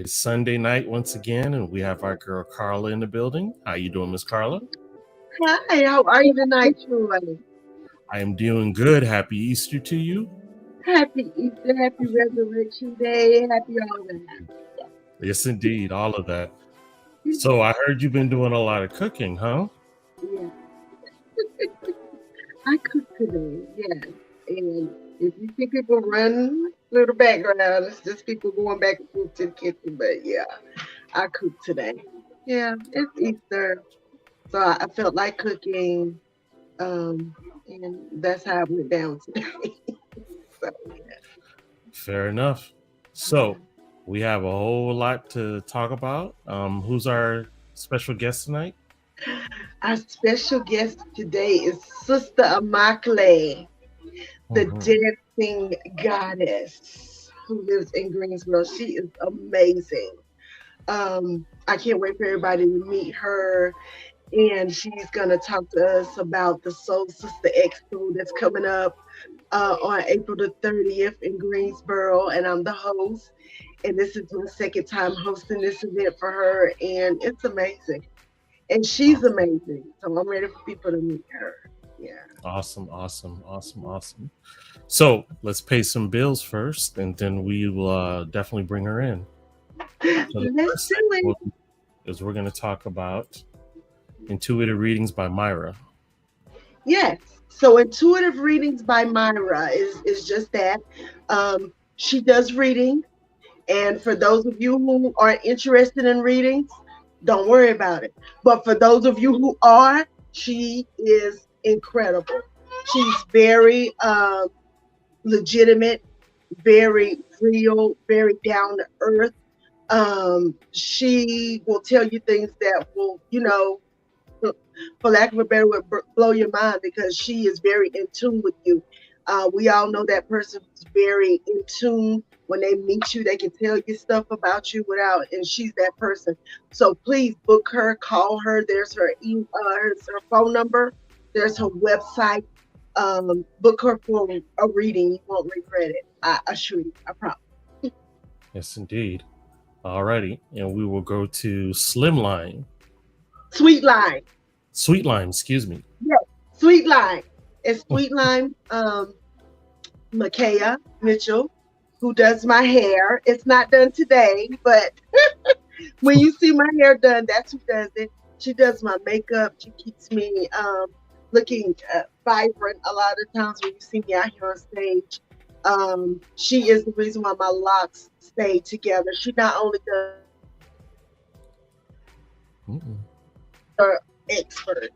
It's Sunday night once again, and we have our girl Carla in the building. How you doing, Miss Carla? Hi, how are you tonight, Troy? I am doing good. Happy Easter to you. Happy Easter, happy Resurrection Day, happy all that. Yes, indeed, all of that. So I heard you've been doing a lot of cooking, huh? Yeah, I cooked today, yes. And if you see people run through the background, it's just people going back and forth to the kitchen. But yeah, I cooked today. Yeah, it's Easter, so I felt like cooking, and that's how I went down today. So Fair enough. yeah. So we have a whole lot to talk about. Who's our special guest tonight? Our special guest today is Sister Amakle, the Mhm. dancing goddess who lives in Greensboro. She is amazing. I can't wait for everybody to meet her. And she's gonna talk to us about the Soul Sister Expo that's coming up on April the 30th in Greensboro. And I'm the host. And this is my second time hosting this event for her. And it's amazing. And she's Awesome, amazing. So I'm ready for people to meet her. Yeah. awesome. So let's pay some bills first, and then we will definitely bring her in. So the Let's first do it. is we're going to talk about intuitive readings by Myra. Yes. So intuitive readings by Myra is just that. She does reading, and for those of you who are interested in readings, don't worry about it. But for those of you who are, she is incredible. She's very legitimate, very real, very down to earth. She will tell you things that will, for lack of a better word, blow your mind because she is very in tune with you. We all know that person who's very in tune. When they meet you, they can tell you stuff about you without, and she's that person. So please book her, call her. There's her phone number. There's her website. Book her for a reading. You won't regret it. I assure you. I promise. Yes, indeed. Alrighty, and we will go to Slimline, Sweet Line. Sweet Lime, excuse me. Yes, Sweet Line. It's Sweet Line. Makaya Mitchell, who does my hair. It's not done today, but when you see my hair done, that's who does it. She does my makeup. She keeps me looking vibrant a lot of times when you see me out here on stage. She is the reason why my locks stay together. She not only does Mm-mm. her expert.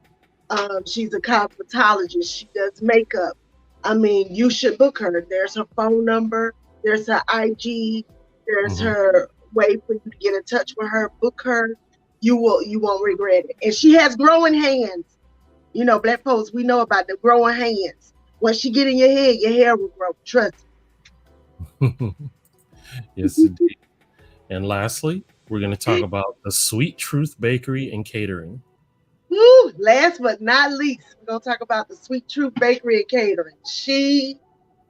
She's a cosmetologist. She does makeup. I mean, you should book her. There's her phone number. There's her IG. There's Mhm. her way for you to get in touch with her. Book her. You won't regret it. And she has growing hands. You know, black folks, we know about the growing hands. Once she get in your hair will grow. Trust Yes, me. indeed. And lastly, we're going to talk about the Sweet Truth Bakery and Catering. Woo, last but not least, we're gonna talk about the Sweet Truth Bakery and Catering.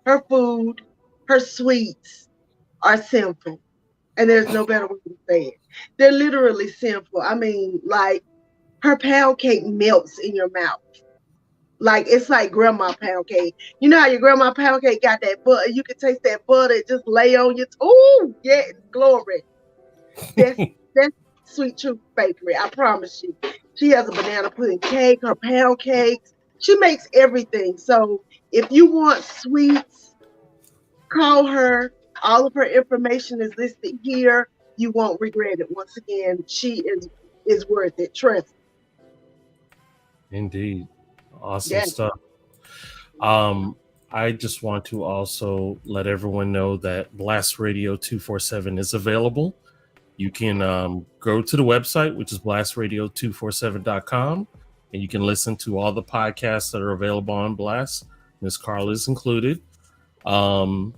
Her food, her sweets are simple. And there's no better way to say it. They're literally simple. I mean, like her pound cake melts in your mouth. Like it's like grandma pound cake. You know how your grandma pound cake got that butter? You can taste that butter just lay on your. Oh, yeah, glory. That's that's Sweet Truth Bakery. I promise you. She has a banana pudding cake, her pound cakes. She makes everything. So if you want sweets, call her. All of her information is listed here. You won't regret it. Once again, she is worth it. Trust. Indeed. Awesome Yeah. stuff. Um, I just want to also let everyone know that Blast Radio 247 is available. You can go to the website, which is blastradio247.com, and you can listen to all the podcasts that are available on Blast. Miss Carla is included. Um,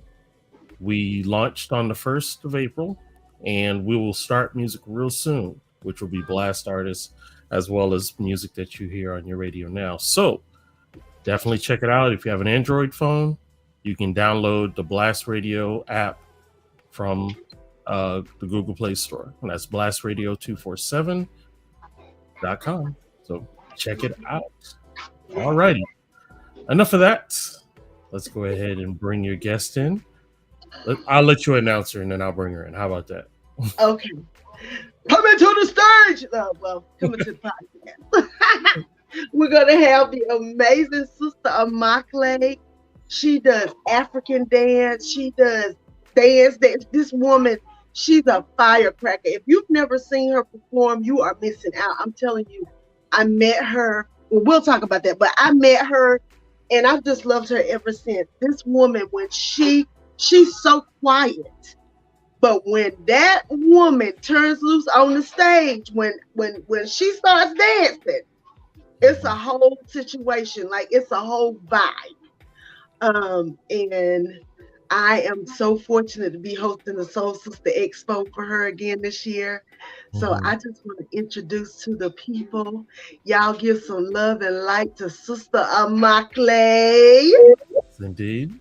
we launched on the 1st of April, and we will start music real soon, which will be Blast artists as well as music that you hear on your radio now. So definitely check it out. If you have an Android phone, you can download the Blast Radio app from the Google Play Store. And that's blastradio247.com. So check it out. All righty. Enough of that. Let's go ahead and bring your guest in. I'll let you announce her and then I'll bring her in. How about that? Okay. Coming to the stage. Coming to the podcast. We're going to have the amazing Sister Amakle. She does African dance. She does dance. This woman, she's a firecracker. If you've never seen her perform, you are missing out. I'm telling you, I met her. Well, we'll talk about that, but I met her and I've just loved her ever since. This woman, when she's so quiet, but when that woman turns loose on the stage, when she starts dancing, it's a whole situation. Like, it's a whole vibe. And I am so fortunate to be hosting the Soul Sister Expo for her again this year. So I just want to introduce to the people. Y'all give some love and light to Sister Amakle. Yes, indeed.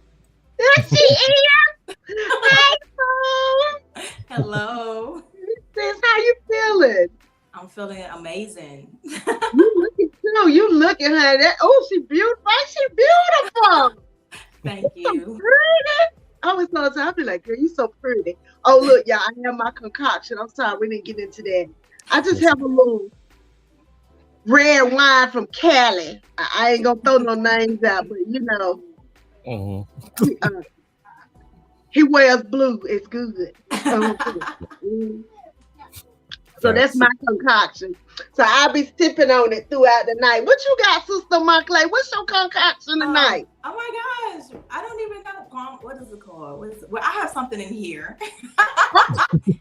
There she is. Hi, Soul. Hello. Sis, how you feeling? I'm feeling amazing. You looking, honey. She beautiful. She beautiful. Thank you. So pretty. I was so I'll be like, girl, you so pretty. Oh, look, y'all, I have my concoction. I'm sorry, we didn't get into that. I just have a little red wine from Cali. I ain't gonna throw no names out, but you know, he wears blue. It's good. So that's my concoction. So I'll be sipping on it throughout the night. What you got, Sister Amakle? What's your concoction tonight? Oh my gosh, I don't even know. What is it called? Well, I have something in here.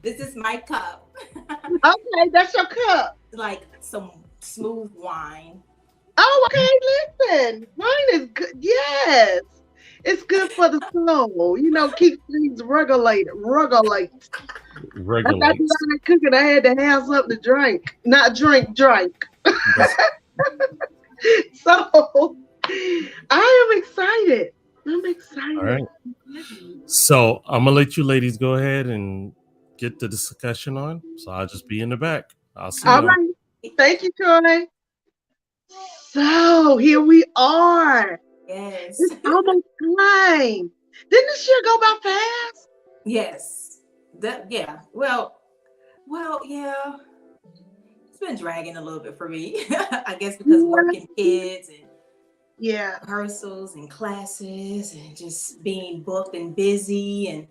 This is my cup. Okay, that's your cup. Like some smooth wine. Oh, okay. Listen, wine is good. Yes, it's good for the soul. You know, keep things regulated. That's why I started cooking. I had to have something to drink, not drink. So I am excited. I'm excited. All right. So I'm gonna let you ladies go ahead and get the discussion on. So I'll just be in the back. I'll see you. All right. Thank you, Troy. So here we are. Yes. It's almost time. Didn't this year go by fast? Yes. Yeah. Well, yeah. It's been dragging a little bit for me. I guess because working kids and rehearsals and classes and just being booked and busy. And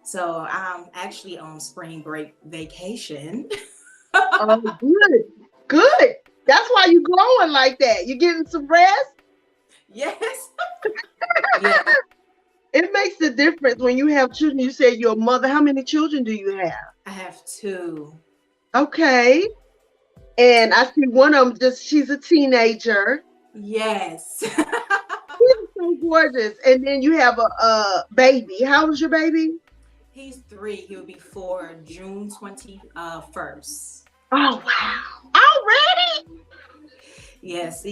so I'm actually on spring break vacation. Oh, good. That's why you glowing like that. You getting some rest? Yes. Yeah. It makes a difference when you have children. You said you're a mother. How many children do you have? I have 2. Okay. And I see one of them, she's a teenager. Yes. She's so gorgeous. And then you have a baby. How old is your baby? He's 3. He'll be 4 June 21st. Oh, wow. Already? Yes.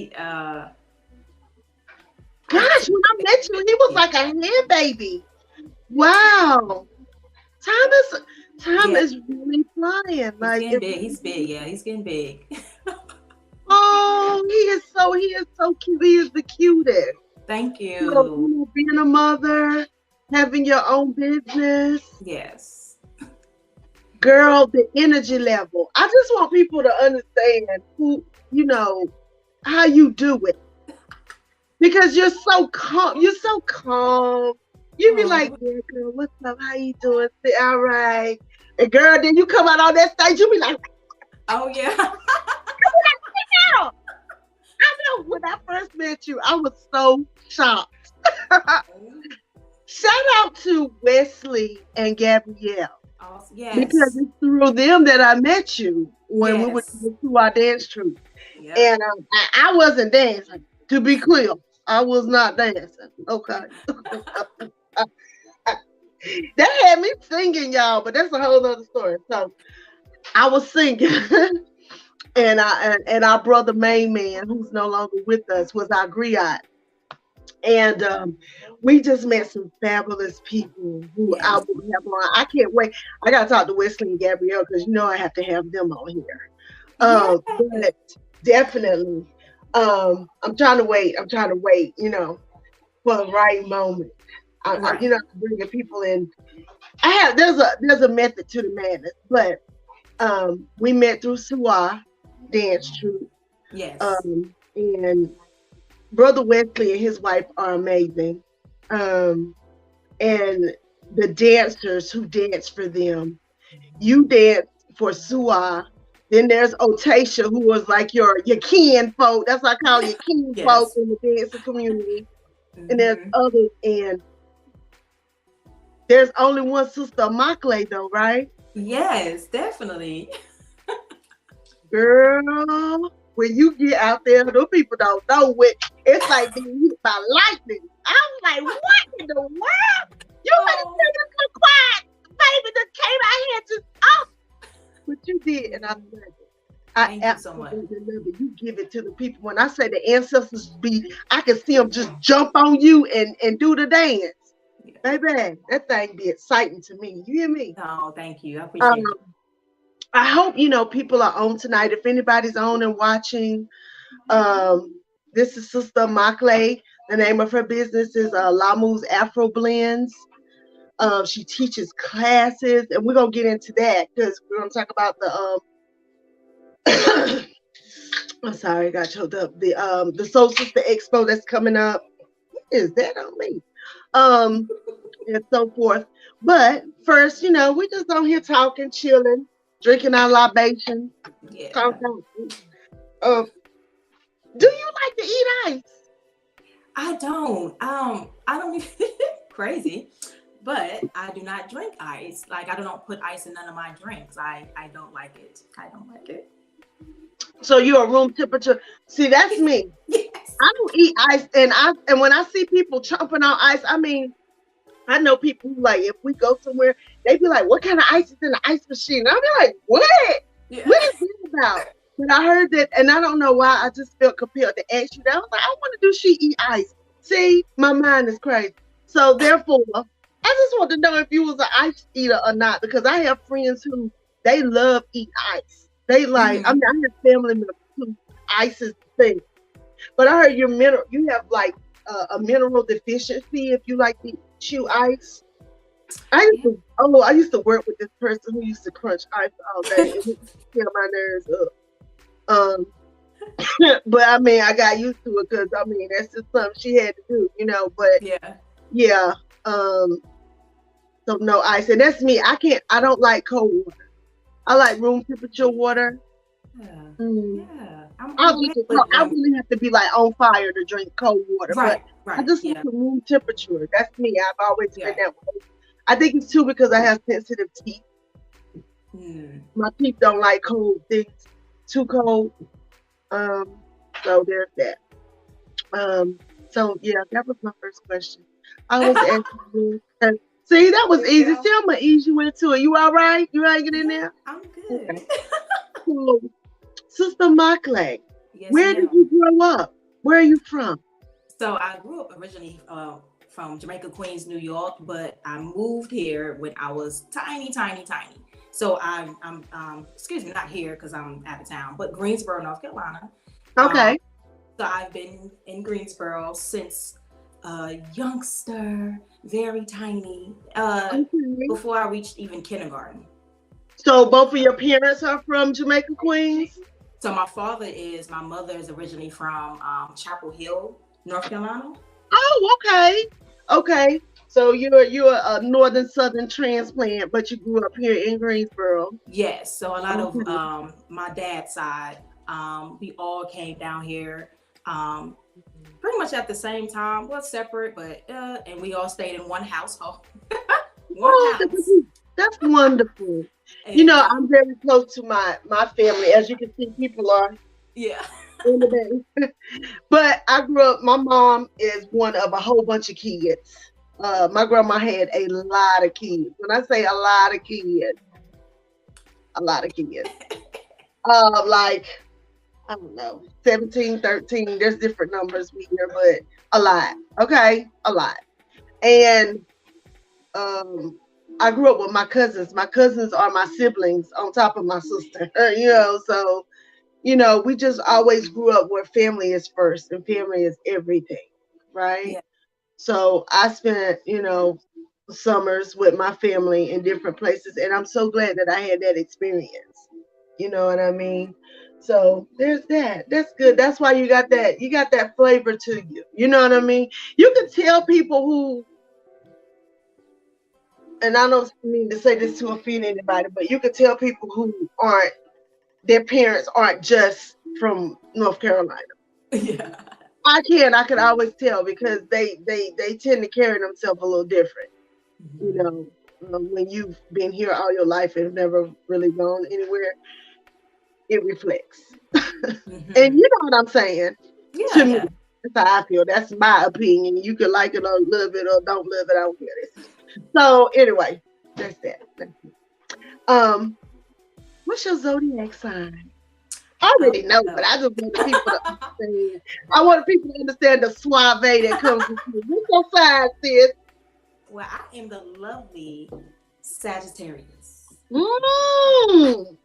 Gosh, when I met you, he was like a hand baby. Wow. Time is really flying. Like, he's getting big. He's big. Yeah, he's getting big. Oh, he is so cute. He is the cutest. Thank you. You know, being a mother, having your own business. Yes. Girl, the energy level. I just want people to understand how you do it. Because you're so calm. You be like, yeah, girl, what's up? How you doing? Say, all right. And girl, then you come out on that stage, you be like, oh yeah. I know when I first met you, I was so shocked. Shout out to Wesley and Gabrielle. Oh, yes. Because it's through them that I met you when we went to our dance troupe. Yep. And I wasn't dancing, to be clear. I was not dancing. Okay. That had me singing, y'all, but that's a whole other story. So I was singing. And our brother main man, who's no longer with us, was our griot. And we just met some fabulous people who I Yes. will have on. I can't wait. I got to talk to Wesley and Gabrielle because I have to have them on here. Yes. But definitely, I'm trying to wait. I'm trying to wait, for the right moment. Right. I'm bringing people in. There's a method to the madness, but we met through Suwa dance troupe. Yes. And Brother Wesley and his wife are amazing. And the dancers who dance for them, you dance for Suwa. Then there's Otasha, who was like your kin folk. That's what I call your kin folk in the dancing community. And there's others, and there's only one Sister Makle though, right? Yes, definitely. Girl, when you get out there, those people don't know what it's like being hit by lightning. I'm like, what in the world? You better say this little quiet, baby, that came out here just off. But you did, and I love it. I absolutely love it. You give it to the people. When I say the ancestors I can see them just jump on you and do the dance. Yeah. Baby, that thing be exciting to me. You hear me? Oh, thank you. I appreciate it. I hope people are on tonight. If anybody's on and watching, this is Sister Makle. The name of her business is Lamu's Afro Blends. She teaches classes, and we're gonna get into that because we're gonna talk about the I'm sorry, I got choked up. The Soul Sister Expo that's coming up. What is that on me? And so forth. But first, we just on here talking, chilling, drinking our libation. Yeah. Do you like to eat ice? I don't. I don't even crazy. But I do not drink ice. Like I don't put ice in none of my drinks. I don't like it. I don't like it. So you're a room temperature. See, that's me. Yes. I don't eat ice, and when I see people chomping on ice, I know people who like if we go somewhere, they be like, "What kind of ice is in the ice machine?" And I'll be like, "What? Yeah. What is this about?" But I heard that, and I don't know why. I just felt compelled to ask you that. I was like, "I wonder, do she eat ice?" See, my mind is crazy. So therefore, I just want to know if you was an ice eater or not, because I have friends who they love eat ice. They like. I have family members who ice is the thing. But I heard you have like a mineral deficiency if you like to chew ice. I used to work with this person who used to crunch ice all day and it tear my nerves up. But I got used to it because that's just something she had to do, But yeah. So no ice, and that's me. I don't like cold water. I like room temperature water. Yeah. I really have to be like on fire to drink cold water. Right. I just like the room temperature. That's me. I've always been that way. I think it's too because I have sensitive teeth. My teeth don't like cold things. Too cold. So there's that. So yeah, that was my first question. I was asking you. See, that was easy. See, I'm gonna ease you into it. You all right? You ready to get in there? I'm good. Okay. So, Sister Makle, yes, where did you grow up? Where are you from? So I grew up originally from Jamaica, Queens, New York, but I moved here when I was tiny. So I'm excuse me, not here because I'm out of town, but Greensboro, North Carolina. Okay. So I've been in Greensboro since youngster, very tiny, before I reached even kindergarten. So both of your parents are from Jamaica, Queens? So my mother is originally from Chapel Hill, North Carolina. Oh, okay. So you're a northern southern transplant, but you grew up here in Greensboro. Yes. So a lot of my dad's side, we all came down here pretty much at the same time. Well, separate, but and we all stayed in one household. House. That's wonderful. And, I'm very close to my family. As you can see, people are in the day. But I grew up, my mom is one of a whole bunch of kids. My grandma had a lot of kids. When I say a lot of kids. Like, I don't know, 17, 13, there's different numbers we hear, but a lot. Okay, a lot. And I grew up with my cousins. My cousins are my siblings on top of my sister. So we just always grew up where family is first and family is everything, right? Yeah. So I spent, summers with my family in different places, and I'm so glad that I had that experience. You know what I mean? So there's that. That's good. That's why you got that flavor to you. You know what I mean? You can tell people who, and I don't mean to say this to offend anybody, but you can tell people who aren't, their parents aren't just from North Carolina. Yeah. I could always tell because they tend to carry themselves a little different. You know, when you've been here all your life and never really gone anywhere, it reflects. And you know what I'm saying? To Yeah, me, yeah. that's how I feel. That's my opinion. You can like it or love it or don't love it. I don't care. So anyway, that's that. What's your zodiac sign? I already know, but I just want the people to understand. I want the people to understand the suave that comes with you. What's your sign, sis? Well, I am the lovely Sagittarius. Mm.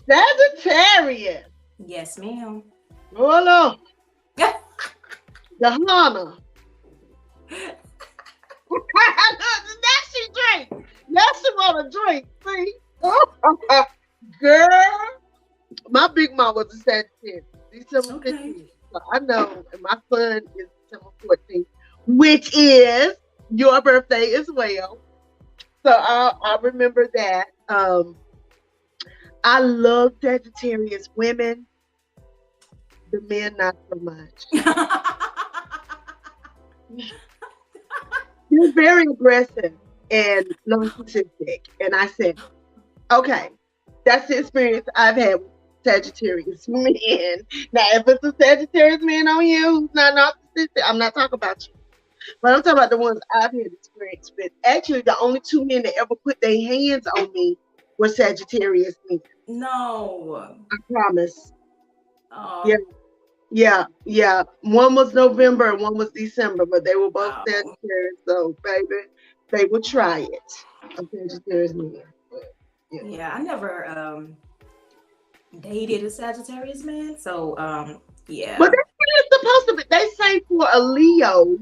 Sagittarius. Yes, ma'am. Oh no. The Hana. Now she drink. Now she want to drink. See? Girl. My big mom was a Sagittarius. December 15th. So I know, and my son is December 14th, which is your birthday as well. So I remember that. I love Sagittarius women. The men, not so much. They're very aggressive and narcissistic. And I said, okay, that's the experience I've had with Sagittarius men. Now, if it's a Sagittarius man on you who's not narcissistic, I'm not talking about you. But I'm talking about the ones I've had experience with. Actually, the only two men that ever put their hands on me were Sagittarius men. No. I promise. Oh. Yeah. One was November and one was December, but they were both Wow. Sagittarius. So, baby, they would try it. A Sagittarius man. Yeah, I never dated a Sagittarius man, so yeah. But that's what it's supposed to be. They say for a Leo,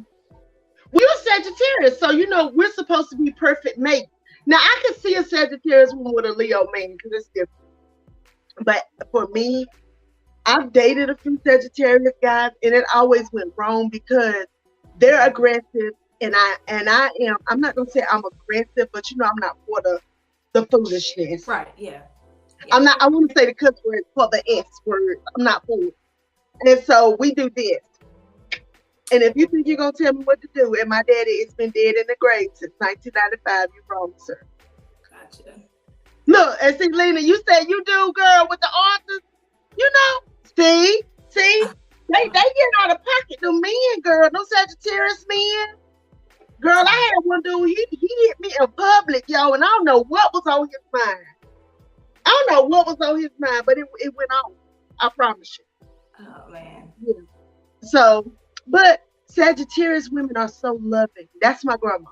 we're Sagittarius, so we're supposed to be perfect mates. Now I can see a Sagittarius woman with a Leo man because it's different. But for me, I've dated a few Sagittarius guys, and it always went wrong because they're aggressive, and I'm not gonna say I'm aggressive, but I'm not for the foolishness. Right, yeah. I'm not. I want to say the cuss word for the S word. I'm not for it. And so we do this. And if you think you're gonna tell me what to do, and my daddy has been dead in the grave since 1995, you're wrong, sir. Gotcha. Look, and see, Lena, you said you do, girl, with the authors. See, they get out of pocket. The men, girl, no Sagittarius men. Girl, I had one dude. He hit me in public, yo, and I don't know what was on his mind. But it went on. I promise you. Oh man. Yeah. So, but Sagittarius women are so loving. That's my grandma.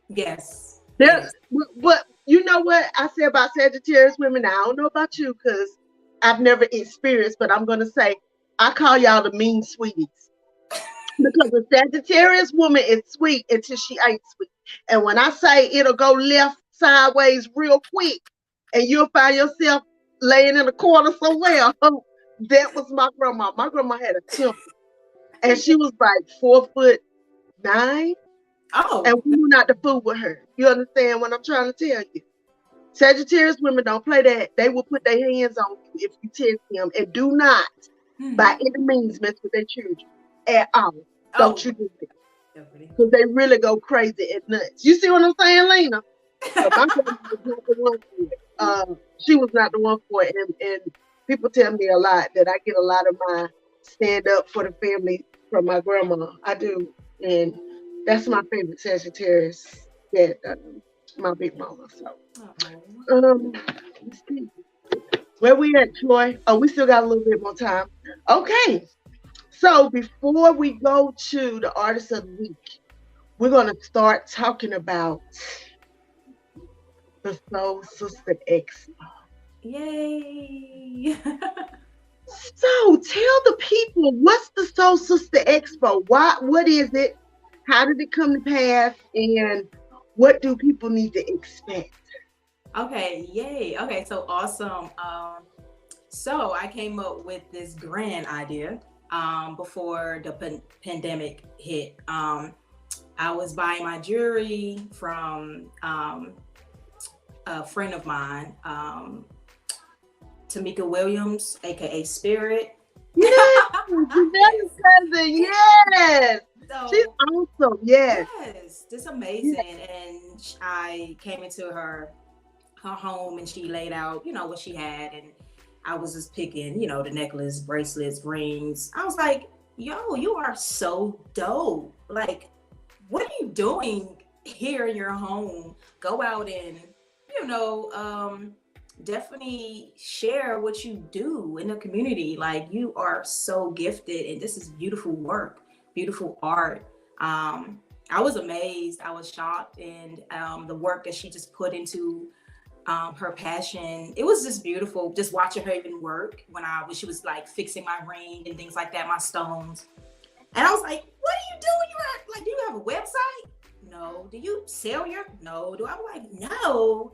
Yes. But you know what I say about Sagittarius women? Now, I don't know about you because I've never experienced, but I'm gonna say I call y'all the mean sweeties. Because a Sagittarius woman is sweet until she ain't sweet. And when I say it'll go left sideways real quick, and you'll find yourself laying in a corner somewhere. That was my grandma. My grandma had a temper. And she was like 4'9". Oh. And we were not to fool with her. You understand what I'm trying to tell you? Sagittarius women don't play that. They will put their hands on you if you test them. And do not, by any means, mess with their children at all. Don't you do it. Because they really go crazy and nuts. You see what I'm saying, Lena? So my grandma was not the one for it. She was not the one for it. And people tell me a lot that I get a lot of my stand up for the family from my grandma. I do. And that's my favorite Sagittarius, that my big mama. So, let's see. Where we at, Troy? Oh, we still got a little bit more time. Okay. So before we go to the Artist of the Week, we're going to start talking about the Soul Sister Expo. Yay! So tell the people, what's the Soul Sister Expo? What is it? How did it come to pass? And what do people need to expect? Okay, yay. Okay, so awesome. So I came up with this grand idea before the pandemic hit. I was buying my jewelry from a friend of mine, Tamika Williams, aka Spirit. Yes, cousin. Yes, So, she's awesome. Yes, just amazing. Yes. And I came into her home and she laid out, what she had, and I was just picking, the necklace, bracelets, rings. I was like, yo, you are so dope. Like, what are you doing here in your home? Go out and, definitely share what you do in the community. Like, you are so gifted and this is beautiful work, beautiful art. I was amazed. I was shocked. And the work that she just put into her passion, it was just beautiful just watching her even work when she was like fixing my ring and things like that, my stones. And I was like, what are you doing? Do you have a website? No. Do you sell no? I'm like, no.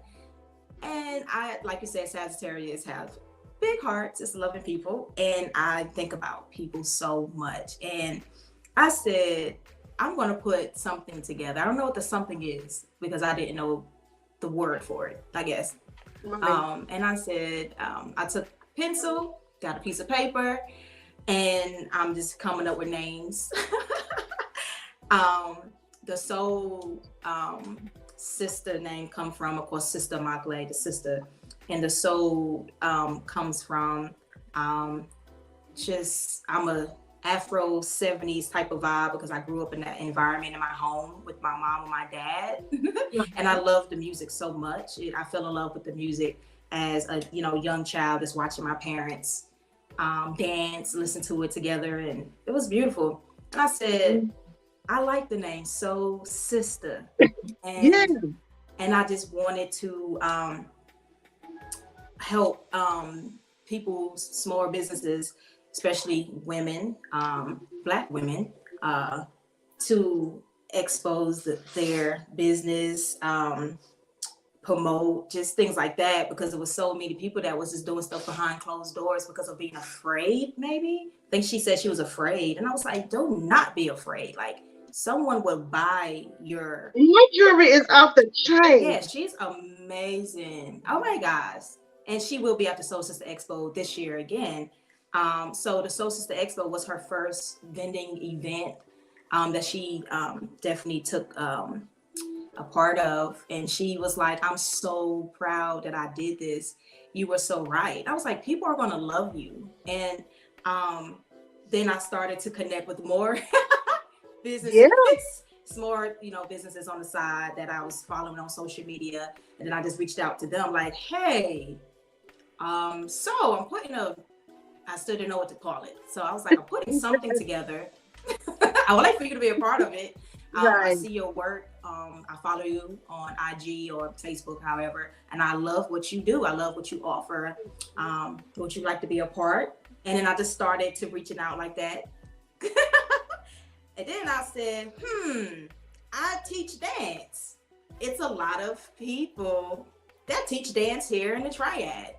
And I, like you said, Sagittarius have big hearts, it's loving people. And I think about people so much. And I said, I'm going to put something together. I don't know what the something is because I didn't know the word for it, I guess. Right. And I said, I took a pencil, got a piece of paper, and I'm just coming up with names. The soul sister name come from, of course, Sister Makle, the sister. And the soul comes from I'm a Afro 70s type of vibe because I grew up in that environment in my home with my mom and my dad. And I love the music so much. I fell in love with the music as a young child, just watching my parents dance, listen to it together, and it was beautiful. And I said, I like the name Soul Sister. And I just wanted to help people's small businesses, especially women, Black women, to expose their business, promote, just things like that, because there was so many people that was just doing stuff behind closed doors because of being afraid, maybe. I think she said she was afraid. And I was like, do not be afraid. Like, someone will buy your jewelry is off the chain. Yeah, she's amazing. Oh my gosh. And she will be at the Soul Sister Expo this year again. So the Soul Sister Expo was her first vending event that she definitely took a part of. And she was like, I'm so proud that I did this. You were so right. I was like, people are going to love you. And then I started to connect with more businesses. More, businesses on the side that I was following on social media. And then I just reached out to them like, hey, so I'm putting I still didn't know what to call it. So I was like, I'm putting something together. I would like for you to be a part of it. I see your work. I follow you on IG or Facebook, however, and I love what you do. I love what you offer. Would you like to be a part? And then I just started to reaching out like that. And then I said, I teach dance. It's a lot of people that teach dance here in the Triad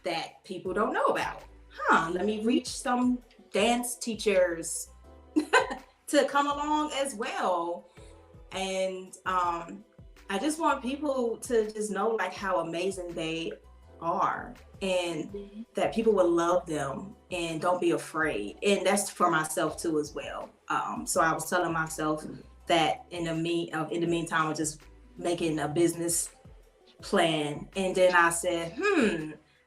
that people don't know about. Let me reach some dance teachers to come along as well. And I just want people to just know like how amazing they are and that people will love them and don't be afraid. And that's for myself too as well. So I was telling myself that in the meantime, I'm just making a business plan. And then I said,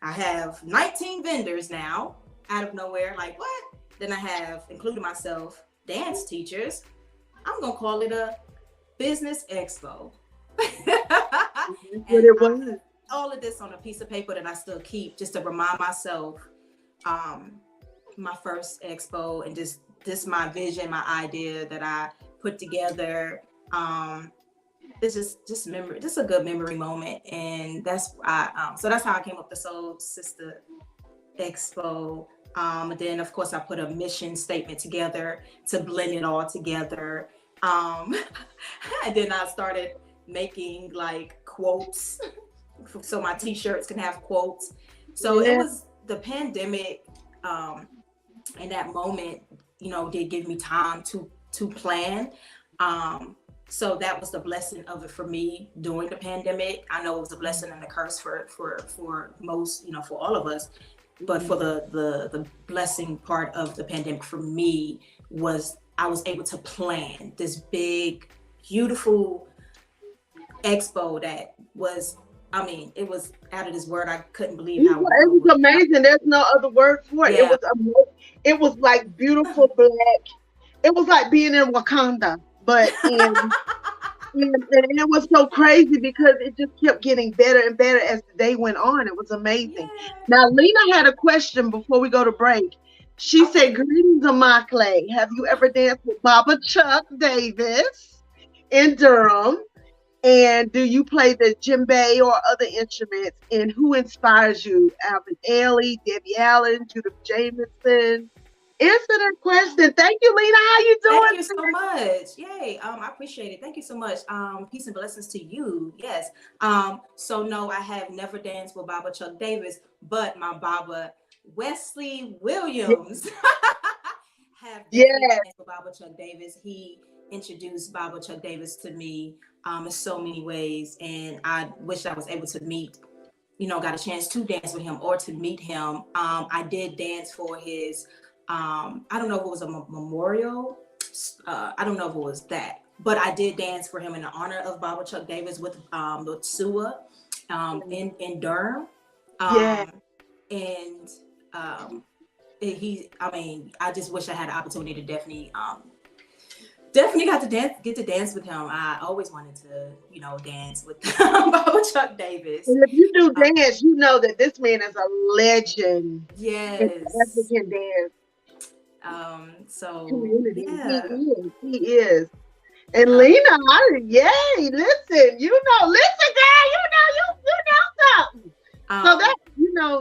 I have 19 vendors now out of nowhere. Like, what? Then I have, including myself, dance teachers. I'm going to call it a business expo. And all of this on a piece of paper that I still keep just to remind myself my first expo, and this my vision, my idea that I put together. It's just memory, just a good memory moment, and that's so that's how I came up with the Soul Sister Expo. And then of course I put a mission statement together to blend it all together. And then I started making like quotes, so my t-shirts can have quotes. So it was the pandemic, and that moment, did give me time to plan. So that was the blessing of it for me during the pandemic. I know it was a blessing and a curse for most, for all of us. But for the blessing part of the pandemic for me was I was able to plan this big, beautiful expo that was, it was out of this word. I couldn't believe how it was amazing. There's no other word for it. Yeah. It was like beautiful black. It was like being in Wakanda, but and it was so crazy because it just kept getting better and better as the day went on. It was amazing. Yeah. Now, Lena had a question before we go to break. She said, "Greetings, Amakle. Have you ever danced with Baba Chuck Davis in Durham? And do you play the djembe or other instruments? And who inspires you? Alvin Ailey, Debbie Allen, Judith Jamison?" Answer that question. Thank you, Lena. How you doing? Thank you so much. Yay. I appreciate it. Thank you so much. Peace and blessings to you. Yes. So no, I have never danced with Baba Chuck Davis, but my Baba Wesley Williams have danced with Baba Chuck Davis. He introduced Baba Chuck Davis to me in so many ways, and I wish I was able to meet, got a chance to dance with him or to meet him. I did dance for his I don't know if it was a memorial. I don't know if it was that, but I did dance for him in honor of Baba Chuck Davis with SUA in Durham. And I just wish I had an opportunity to definitely get to dance with him. I always wanted to, dance with Baba Chuck Davis. And if you do dance, you know that this man is a legend. Yes. In African dance. So community. Yeah. He is. And Lena, yay! Listen, listen, girl, you know something. So that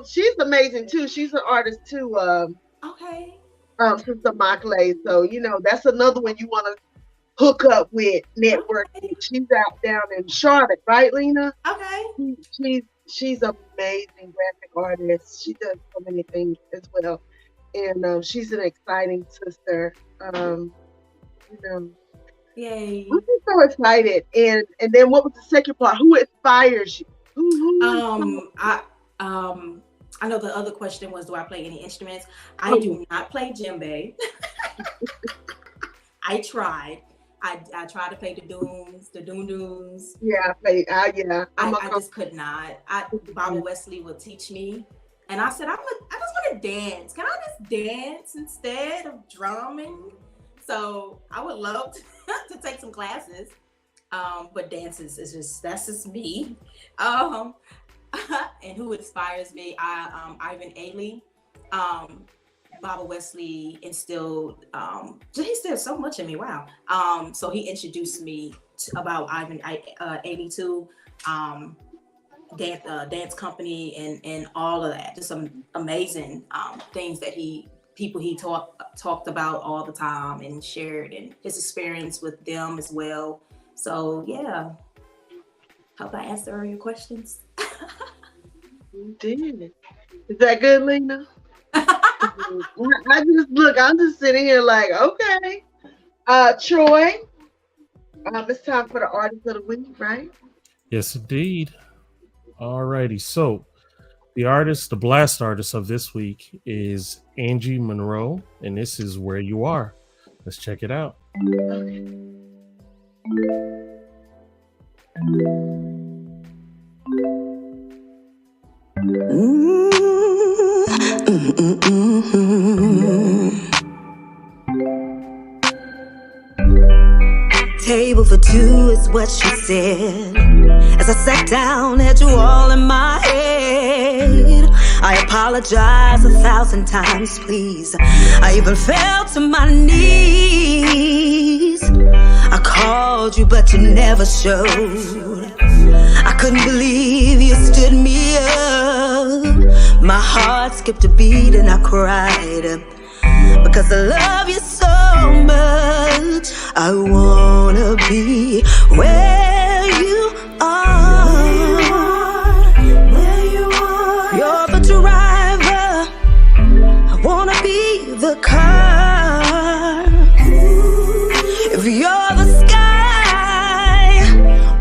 she's amazing too. She's an artist too. Okay. Sister Makle. So that's another one you want to hook up with networking. Okay. She's out down in Charlotte, right, Lena? Okay. She's an amazing graphic artist. She does so many things as well. And she's an exciting sister. Yay. I'm just so excited. And then what was the second part? Who inspires you? I know the other question was, do I play any instruments? I do not play djembe. I tried. I tried to play the doom-dooms. Yeah, I played. I just could not. Baba Wesley would teach me. And I said, I just want to dance. Can I just dance instead of drumming? So I would love to take some classes. But dance that's just me. And who inspires me? Ivan Ailey. Baba Wesley instilled, he instilled so much in me. Wow. So he introduced me about Ivan Ailey too. Dance company and all of that, just some amazing things that he talked about all the time and shared, and his experience with them as well. So yeah, hope I answer all your questions. You did. Is that good, Lena? I'm just sitting here like, okay. Troy, it's time for the artist of the week, right? Yes, indeed. Alrighty, so the blast artist of this week is Angie Monroe, and this is Where You Are. Let's check it out. Table for two is what she said. As I sat down, had you all in my head. I apologize 1,000 times, please. I even fell to my knees. I called you, but you never showed. I couldn't believe you stood me up. My heart skipped a beat and I cried. Because I love you so much. I wanna be where you are. Where you are. You're the driver. I wanna be the car. If you're the sky,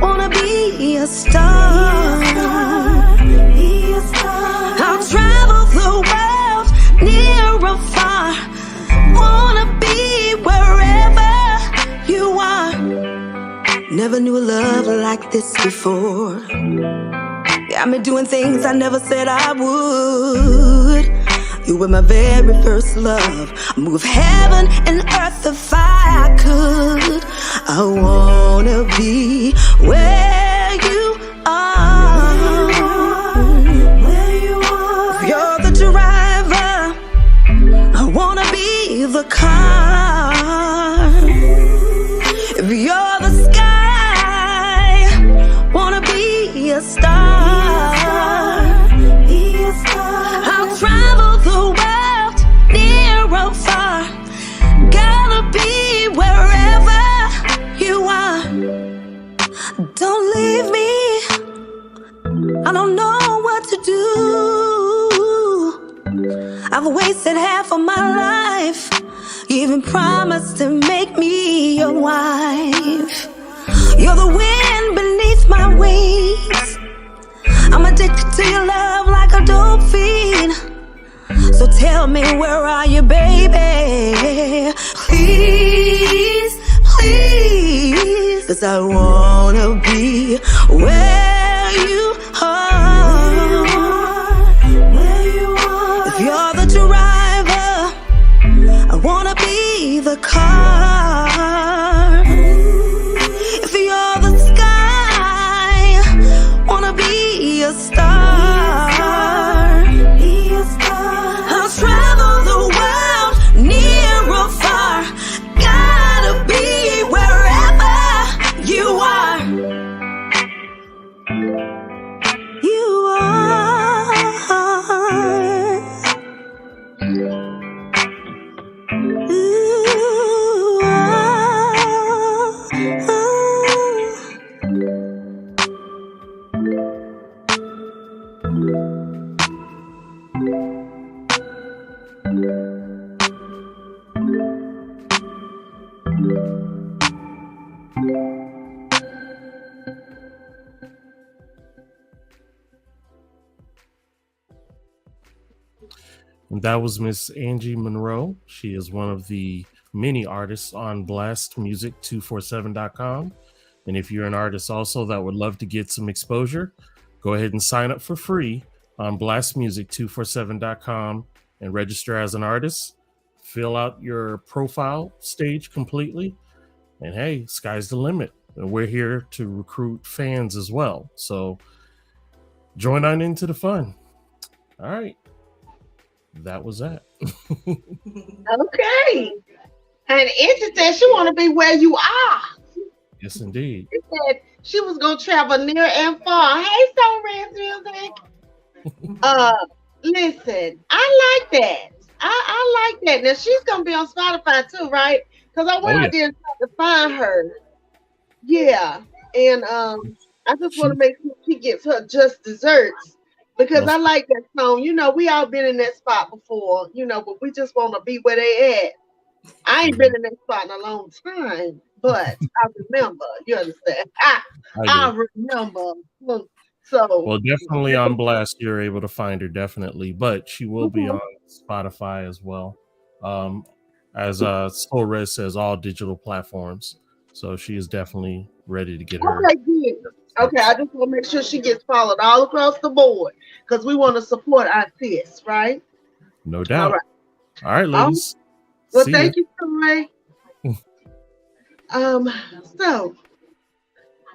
wanna be a star. I'll travel the world, near or far. Wanna be wherever you are. Never knew a love like this before. Got me doing things I never said I would. You were my very first love. Move heaven and earth if I could. I wanna be where you are. Where you are. If you're the driver, I wanna be the car. If you're the sky, wanna be a star. I'll travel the world, near or far. Gotta be wherever you are. Don't leave me, I don't know what to do. I've wasted half of my life. You even promised to make me your wife. You're the wind beneath my wings. I'm addicted to your love like a dolphin. So tell me, where are you, baby? Please, please. 'Cause I wanna be where you are. Where you are. If you're the driver, I wanna be the car. If you're the sky, wanna be a star. I'll travel the world, near or far. Gotta be wherever you are. You are. You And that was Miss Angie Monroe. She is one of the many artists on blastmusic247.com. And if you're an artist also that would love to get some exposure, go ahead and sign up for free on blastmusic247.com and register as an artist. Fill out your profile stage completely. And hey, sky's the limit. And we're here to recruit fans as well. So join on into the fun. All right. That was that. Okay. And Angie said she want to be where you are. Yes, indeed. She said she was going to travel near and far. Hey, Soul Rance Music. Listen, I like that. I like that. Now, she's going to be on Spotify too, right? Because I went out there and tried to find her. Yeah. And I just want to make sure she gets her just desserts. Because I like that song. You know, we all been in that spot before, you know, but we just want to be where they at. I ain't been in that spot in a long time, but I remember. You understand? I remember. So, well, definitely on Blast, you're able to find her, definitely. But she will be on Spotify as well. As Soul Red says, all digital platforms. So she is definitely ready to get her. Okay, good. Okay, I just want to make sure she gets followed all across the board because we want to support our sis, right? No doubt. All right, ladies. Well, thank you, Troy. So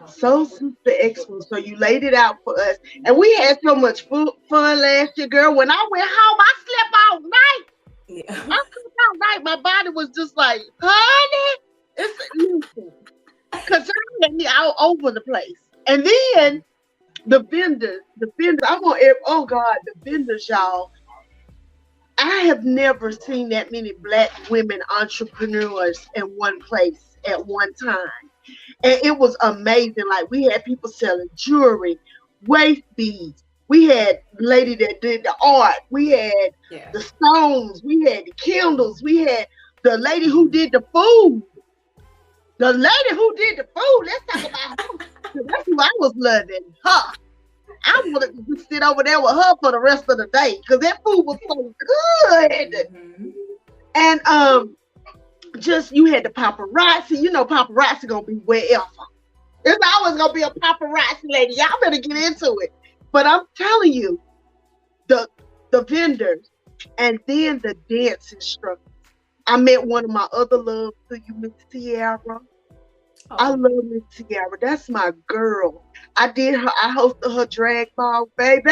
Soul Sister Expo. So you laid it out for us. And we had so much fun last year, girl. When I went home, I slept all night. Yeah. I slept all night. My body was just like, honey, listen. Because I had me all over the place. And then the vendors, oh God, the vendors, y'all. I have never seen that many Black women entrepreneurs in one place at one time. And it was amazing. Like, we had people selling jewelry, waist beads. We had lady that did the art. We had the stones. We had the candles. We had the lady who did the food. Let's talk about her. That's who I was loving. Her. I wanted to just sit over there with her for the rest of the day because that food was so good. Mm-hmm. And just you had the paparazzi. You know, paparazzi gonna be wherever. There's always gonna be a paparazzi lady. Y'all better get into it. But I'm telling you, the vendors and then the dance instructors. I met one of my other loves, Miss Tiara. Oh. I love Miss Tiara. That's my girl. I hosted her drag ball, baby.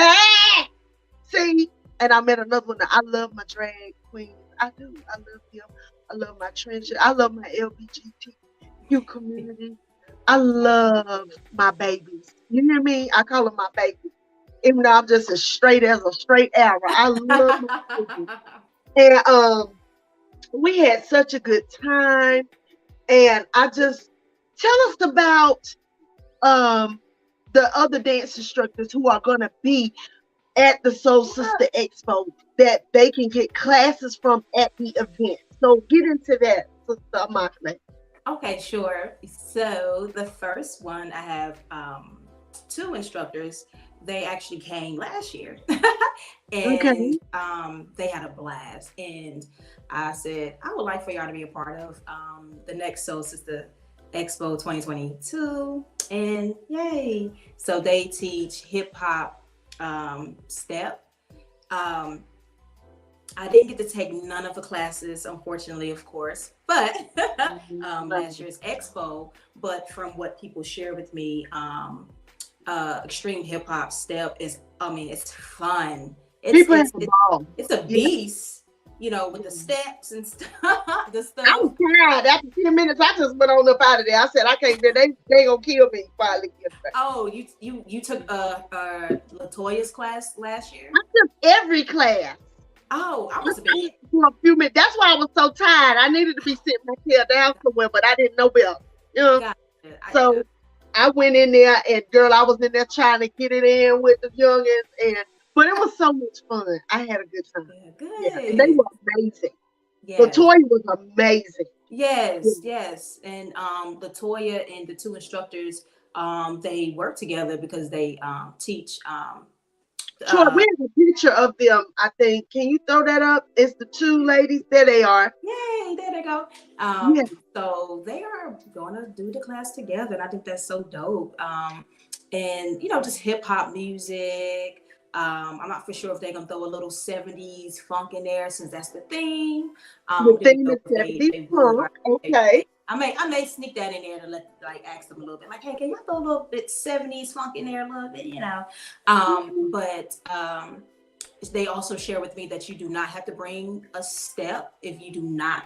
See? And I met another one. I love my drag queens. I do. I love them. I love my trencher. I love my LGBTQ community. I love my babies. You hear me? I call them my babies. Even though I'm just as straight arrow. I love my babies. And we had such a good time. And I just tell us about the other dance instructors who are going to be at the Soul Sister Expo that they can get classes from at the event. So get into that, Sister Immaculate. Okay, sure. So the first one, I have 2 instructors. They actually came last year. And they had a blast. And I said, I would like for y'all to be a part of the next Soul Sister Expo 2022. And yay. So they teach hip hop step. I didn't get to take none of the classes, unfortunately, of course, but last year's expo. But from what people share with me, extreme hip hop step is, it's fun. It's a beast. You know, with the steps and stuff. I was tired. After 10 minutes, I just went on up out of there. I said, I can't do it. They gonna kill me finally. Oh, you took LaToya's class last year? I took every class. Oh, I was for a few minutes. That's why I was so tired. I needed to be sitting my tail down somewhere, but I didn't know better. You know? I went in there, and girl, I was in there trying to get it in with the youngins, but it was so much fun. I had a good time. Yeah, good. Yeah, and they were amazing. Yes. LaToya was amazing. Yes. And LaToya and the 2 instructors, they work together because they teach. Sure, we have a picture of them, I think. Can you throw that up? It's the 2 ladies. There they are. Yay, there they go. So they are going to do the class together. And I think that's so dope. And, just hip hop music. I'm not for sure if they're going to throw a little 70s funk in there since that's the theme. The theme is 70s funk. Okay. I may sneak that in there to ask them a little bit, like, hey, can you throw a little bit 70s funk in there a little bit, But they also share with me that you do not have to bring a step if you do not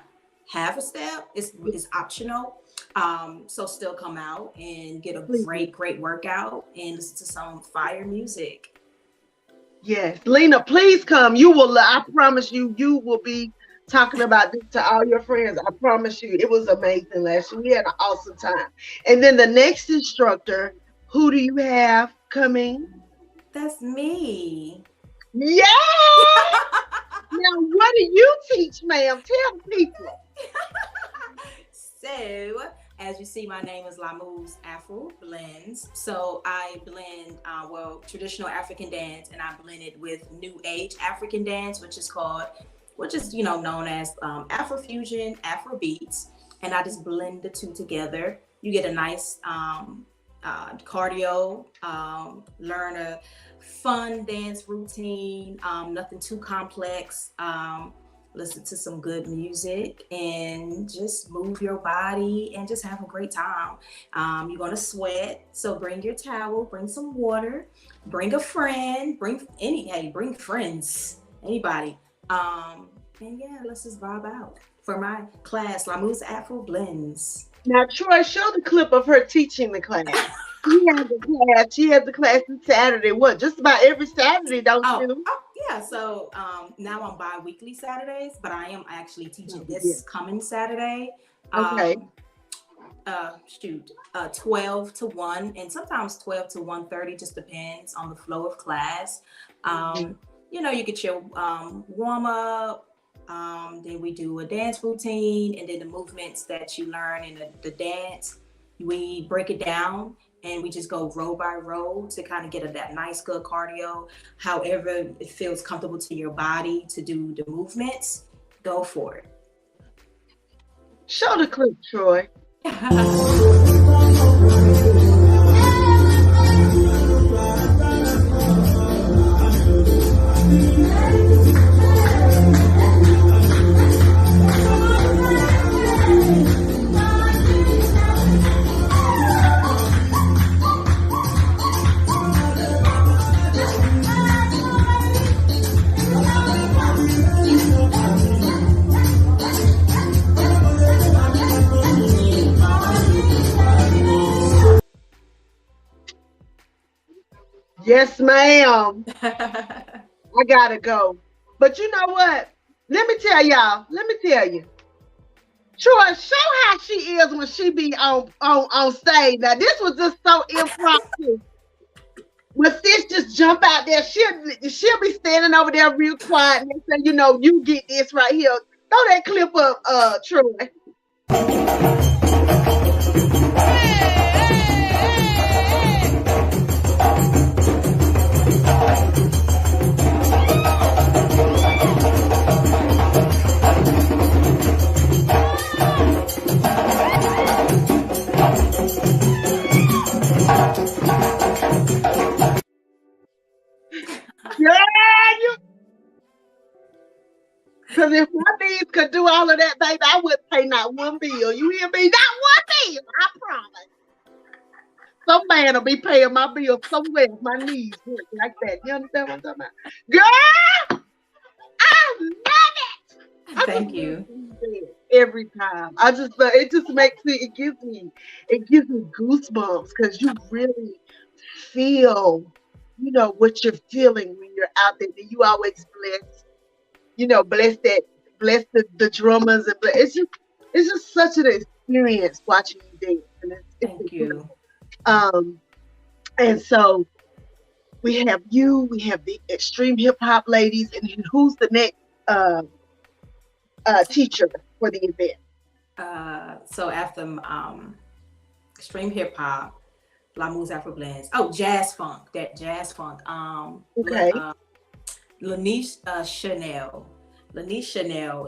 have a step. It's optional. So still come out and get a great workout and listen to some fire music. Yes, Lena, please come. I promise you will be talking about this to all your friends. I promise you. It was amazing last year. We had an awesome time. And then the next instructor, who do you have coming? That's me. Yeah! Now, what do you teach, ma'am? Tell people. So, as you see, my name is Lamouz Afro Blends. So I blend, traditional African dance, and I blend it with new age African dance, which is known as Afrofusion, Afro beats. And I just blend the 2 together. You get a nice cardio, learn a fun dance routine, nothing too complex. listen to some good music, and just move your body and just have a great time. You're gonna sweat, so bring your towel, bring some water, bring a friend, bring friends, anybody. And yeah, let's just vibe out for my class, Lamoose Afro Blends. Now, Troy, show the clip of her teaching the class. She had the class on Saturday. What? Just about every Saturday, don't you? Oh, yeah. So now I'm bi-weekly Saturdays, but I am actually teaching this coming Saturday. Okay. 12 to 1, and sometimes 12 to 1:30, just depends on the flow of class. You know, you get your warm up. Then we do a dance routine, and then the movements that you learn in the dance, we break it down, and we just go row by row to kind of get that nice good cardio. However it feels comfortable to your body to do the movements, go for it. Show the clip, Troy. Yes, ma'am. I gotta go. But you know what? Let me tell you. Troy, show how she is when she be on stage. Now, this was just so impromptu. When sis just jump out there, she'll be standing over there real quiet and say, you know, you get this right here. Throw that clip up, Troy. Because if my bees could do all of that, baby, I wouldn't pay not one bill. You hear me? Not one bill, I promise. Some man will be paying my bill somewhere if my knees work like that. You understand what I'm talking about? Girl, I love it. Thank you. Every time. It just makes me, it gives me goosebumps because you really feel, you know, what you're feeling when you're out there. And you always bless the drummers, and it's just such an experience watching you dance. And Thank you. And so we have the extreme hip hop ladies, and who's the next teacher for the event? So after extreme hip hop, Lamoose Afro Blends. Oh, jazz funk. Okay. Lanice Chanel.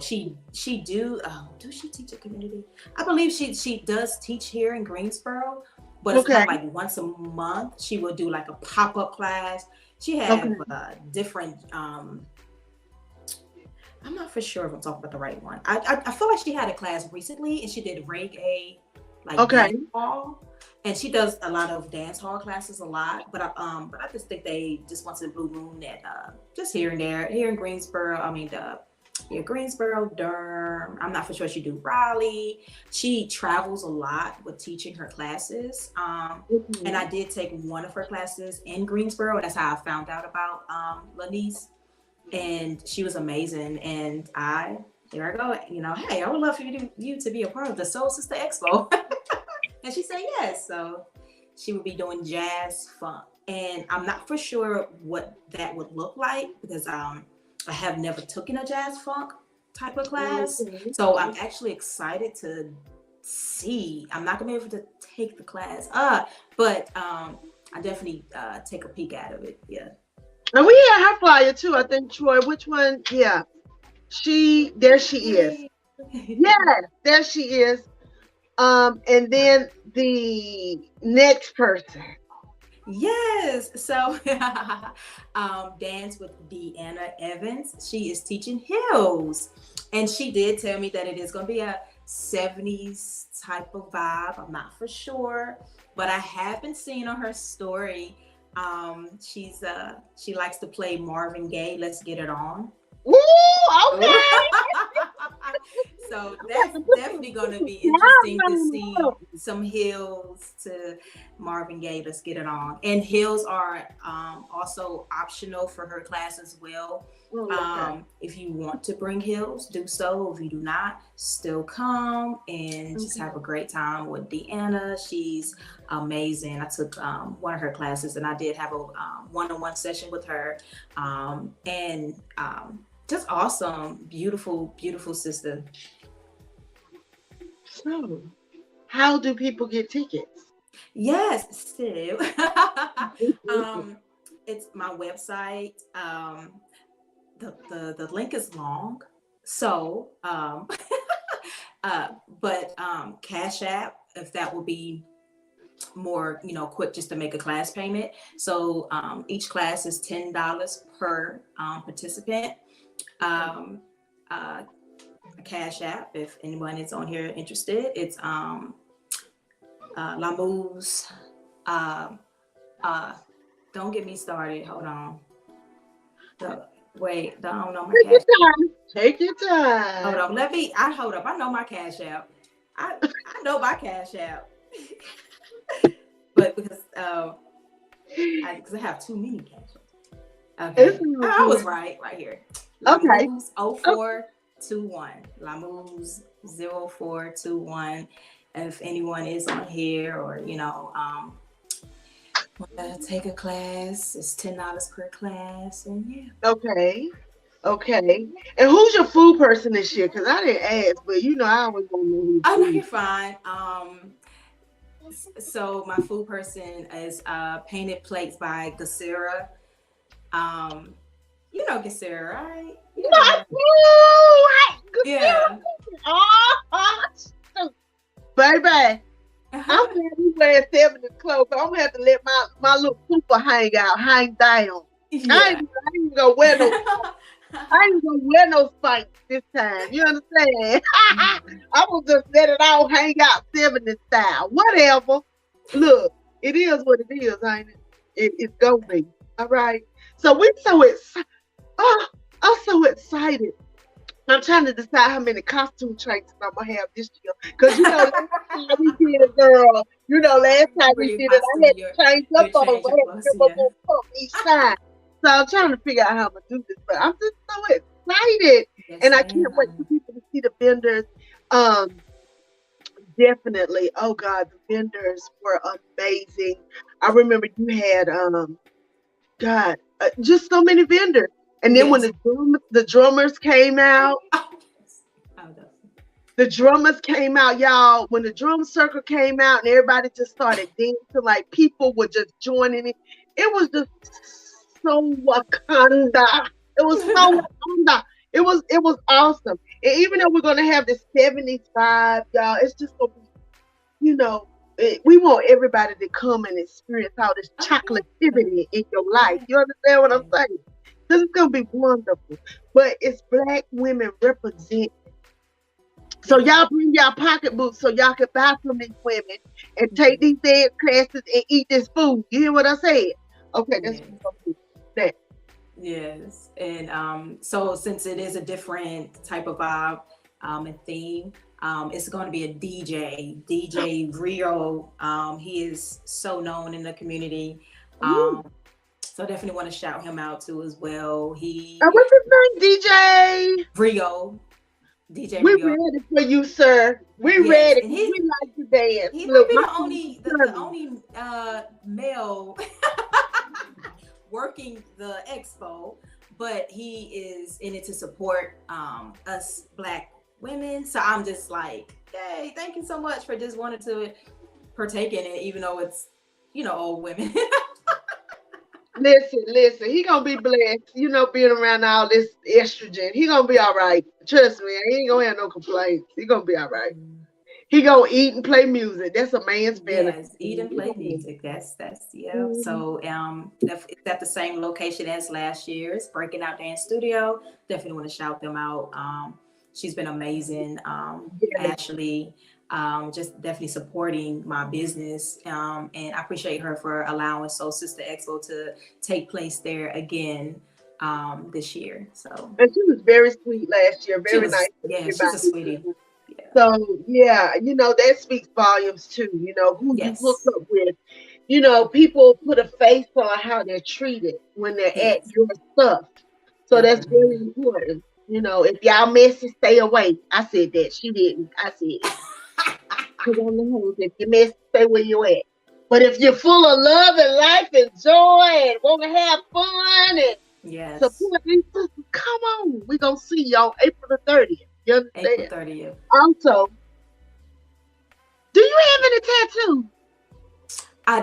She teach a community? I believe she does teach here in Greensboro, but it's kind of like once a month she will do like a pop-up class. She has different I'm not for sure if I'm talking about the right one. I feel like she had a class recently and she did reggae dance hall. And she does a lot of dance hall classes a lot, but I just think they just want to blue moon that just here and there. Here in Greensboro, Greensboro, Durham. I'm not for sure she do Raleigh. She travels a lot with teaching her classes. And I did take one of her classes in Greensboro. That's how I found out about Lanice. And she was amazing. And here I go, you know, hey, I would love for you to be a part of the Soul Sister Expo. And she said yes. So she would be doing jazz funk. And I'm not for sure what that would look like because I have never taken a jazz funk type of class. So I'm actually excited to see. I'm not gonna be able to take the class, but I definitely take a peek out of it. Yeah. And we had her flyer too, I think, Troy. Which one? Yeah. There she is. Yeah, there she is. And then the next person. Yes. So dance with Deanna Evans. She is teaching heels. And she did tell me that it is going to be a 70s type of vibe. I'm not for sure, but I have been seeing on her story. She likes to play Marvin Gaye, Let's Get It On. Woo, okay. So that's definitely going to be interesting to see some heels to Marvin Gaye, Let's Get It On. And heels are also optional for her class as well. If you want to bring heels, do so. If you do not, still come and just have a great time with Deanna. She's amazing. I took one of her classes, and I did have a one-on-one session with her. Just awesome, beautiful, beautiful sister. So, how do people get tickets? Yes, so it's my website. The link is long, so but Cash App, if that will be more quick, just to make a class payment. So each class is $10 per participant. Cash App, if anyone is on here interested, it's Lamou's. Don't get me started. Hold on. Wait, I don't know my cash app. Take your time. Hold on. Hold up. I know my Cash App. I know my Cash App. But because I have too many Cash Apps. Okay. I was right here. Okay. Lamou's 0421. Lamou's 0421. If anyone is on here or take a class, it's $10 per class, and yeah. Okay. And who's your food person this year? Because I didn't ask, but I always want to know who's. Oh, no, you're fine. So my food person is Painted Plates by Gasera. You know Gasera, right? Yeah. Baby. I'm gonna be wearing 70s clothes, so I'm gonna have to let my little super hang down. Yeah. I ain't gonna wear no spikes this time. You understand? I will just let it all hang out 70s style. Whatever. Look, it is what it is, ain't it? It's gonna be. All right. So we're so excited. Oh, I'm so excited. I'm trying to decide how many costume changes I'm gonna have this year. Because last time we did it, girl. Last time we did it, I had to change up on each time. So I'm trying to figure out how I'm gonna do this. But I'm just so excited. Yes, and I can't wait for people to see the vendors. Definitely. Oh God, the vendors were amazing. I remember you had just so many vendors. And then when the drummers came out, y'all. When the drum circle came out and everybody just started dancing, like people were just joining it. It was just so Wakanda. It was so Wakanda. It was awesome. And even though we're gonna have this 70s vibe, y'all, it's just gonna be, we want everybody to come and experience all this chocolativity in your life. You understand what I'm saying? This is gonna be wonderful, but it's Black women representing. So y'all bring y'all pocketbooks so y'all can buy from these women and take these dance classes and eat this food. You hear what I said? Okay, that's that. Yes, and so since it is a different type of vibe and theme, it's going to be a DJ Rio. He is so known in the community. So definitely want to shout him out too as well. What's his name? DJ Rio. We're ready for you, sir. We're ready. We like to dance. He might be the only male working the expo, but he is in it to support us Black women. So I'm just like, hey, thank you so much for just wanting to partake in it, even though it's old women. Listen, he gonna be blessed, being around all this estrogen. He gonna be all right. Trust me, he ain't gonna have no complaints. He gonna be all right. He gonna eat and play music. That's a man's fantasy. Yes, eat and play music. That's yeah. Mm-hmm. So it's at the same location as last year's Breaking Out Dance Studio. Definitely want to shout them out. she's been amazing. Yeah. Ashley, just definitely supporting my business. And I appreciate her for allowing Soul Sister Expo to take place there again this year. So, and she was very sweet last year, she very was, nice to yeah, she's a everybody. sweetie. Yeah. So yeah, that speaks volumes too. Who you hook Yes. up with. People put a face on how they're treated when they're at Yes. your stuff. So that's very Definitely. important. If y'all messy, stay away. I said that. She didn't. I said it. Because on the hoes, if you messy, stay where you at. But if you're full of love and life and joy and want to have fun and Yes. support these sisters, come on. We're going to see you on April the 30th. You understand? April 30th. Also, do you have any tattoos? I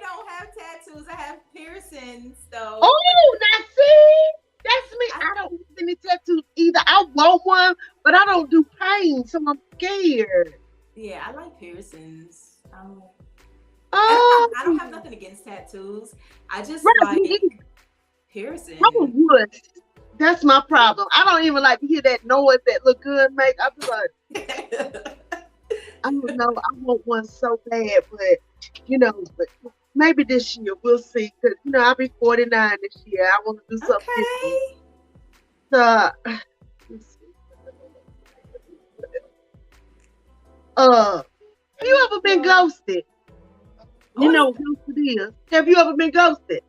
don't have tattoos. I have piercings, though. Oh, now see, that's me. I don't have any tattoos either. I want one, but I don't do pain, so I'm scared. Yeah, I like piercings. Oh, I don't have nothing against tattoos. I just right, like piercings. I'm a wuss. That's my problem. I don't even like to hear that noise that look good make. I'm just like, I don't know. I want one so bad, but maybe this year we'll see. Cause I'll be 49 this year. I want to do something different. So, have you ever been ghosted? You know what ghosted is? Have you ever been ghosted?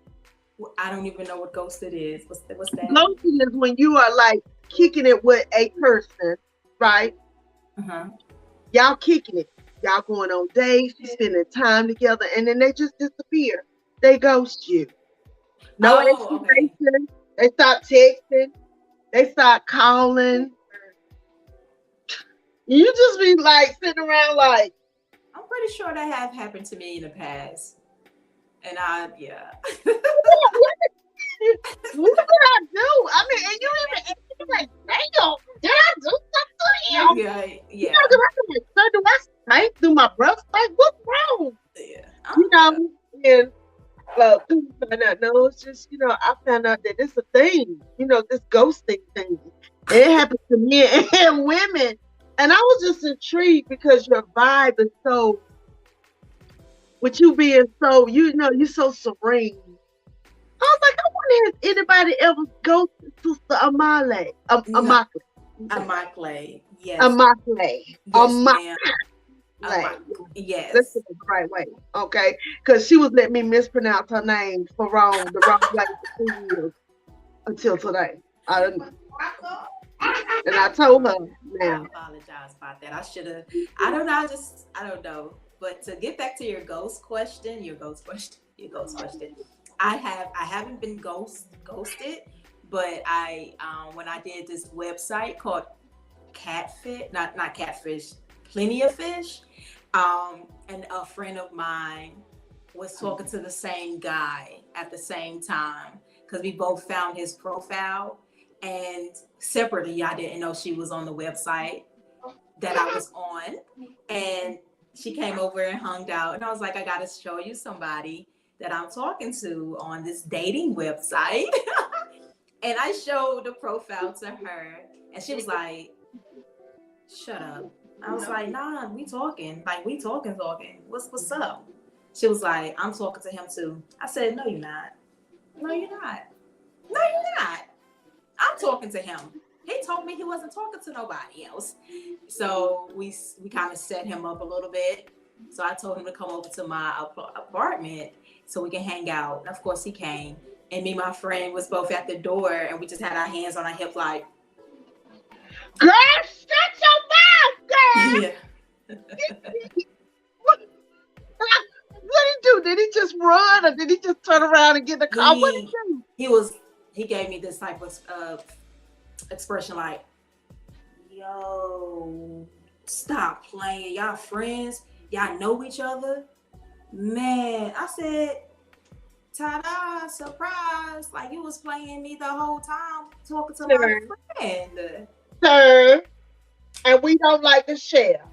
I don't even know what ghosted is. What's that? Ghosting is when you are like kicking it with a person, right? Uh-huh. Y'all kicking it. Y'all going on dates, spending time together, and then they just disappear. They ghost you. No explanation. Okay. They stop texting. They start calling. You just be like sitting around like. I'm pretty sure that have happened to me in the past. And yeah. What did I do? I mean, and you're like, damn, did I do something to him? Yeah. Do I stink? Do my breath stink? What's wrong? Yeah. And people find out, no, it's just, I found out that it's a thing, this ghosting thing. And it happens to me and women. And I was just intrigued because your vibe is so, with you being so, you're so serene. I was like, I wonder if anybody ever ghosted Sister Amale. Amakle. Yes. Amakle. Yes. That's the right way. Okay. Because she was letting me mispronounce her name the wrong way for 2 years until today. And I told her now. I apologize about that. I should have. I don't know. I don't know. But to get back to your ghost question. I haven't been ghosted, but when I did this website called Catfish, not Catfish, Plenty of Fish, and a friend of mine was talking to the same guy at the same time because we both found his profile, and separately, I didn't know she was on the website that I was on, and she came over and hung out, and I was like, I gotta show you somebody that I'm talking to on this dating website. And I showed the profile to her, and she was like, shut up. I was like, nah, we talking. Like, we talking. What's up? She was like, I'm talking to him too. I said, no, you're not. No, you're not. No, you're not. I'm talking to him. He told me he wasn't talking to nobody else. So we kind of set him up a little bit. So I told him to come over to my apartment so we can hang out. And of course he came. And me and my friend was both at the door, and we just had our hands on our hip like, girl, shut your mouth, girl. Yeah. What did he do? Did he just run, or did he just turn around and get the car? What did he do? He gave me this type of expression like, yo, stop playing. Y'all friends? Y'all know each other? Man, I said, ta-da, surprise. Like, you was playing me the whole time, talking to my friend. Sir, and we don't like to share.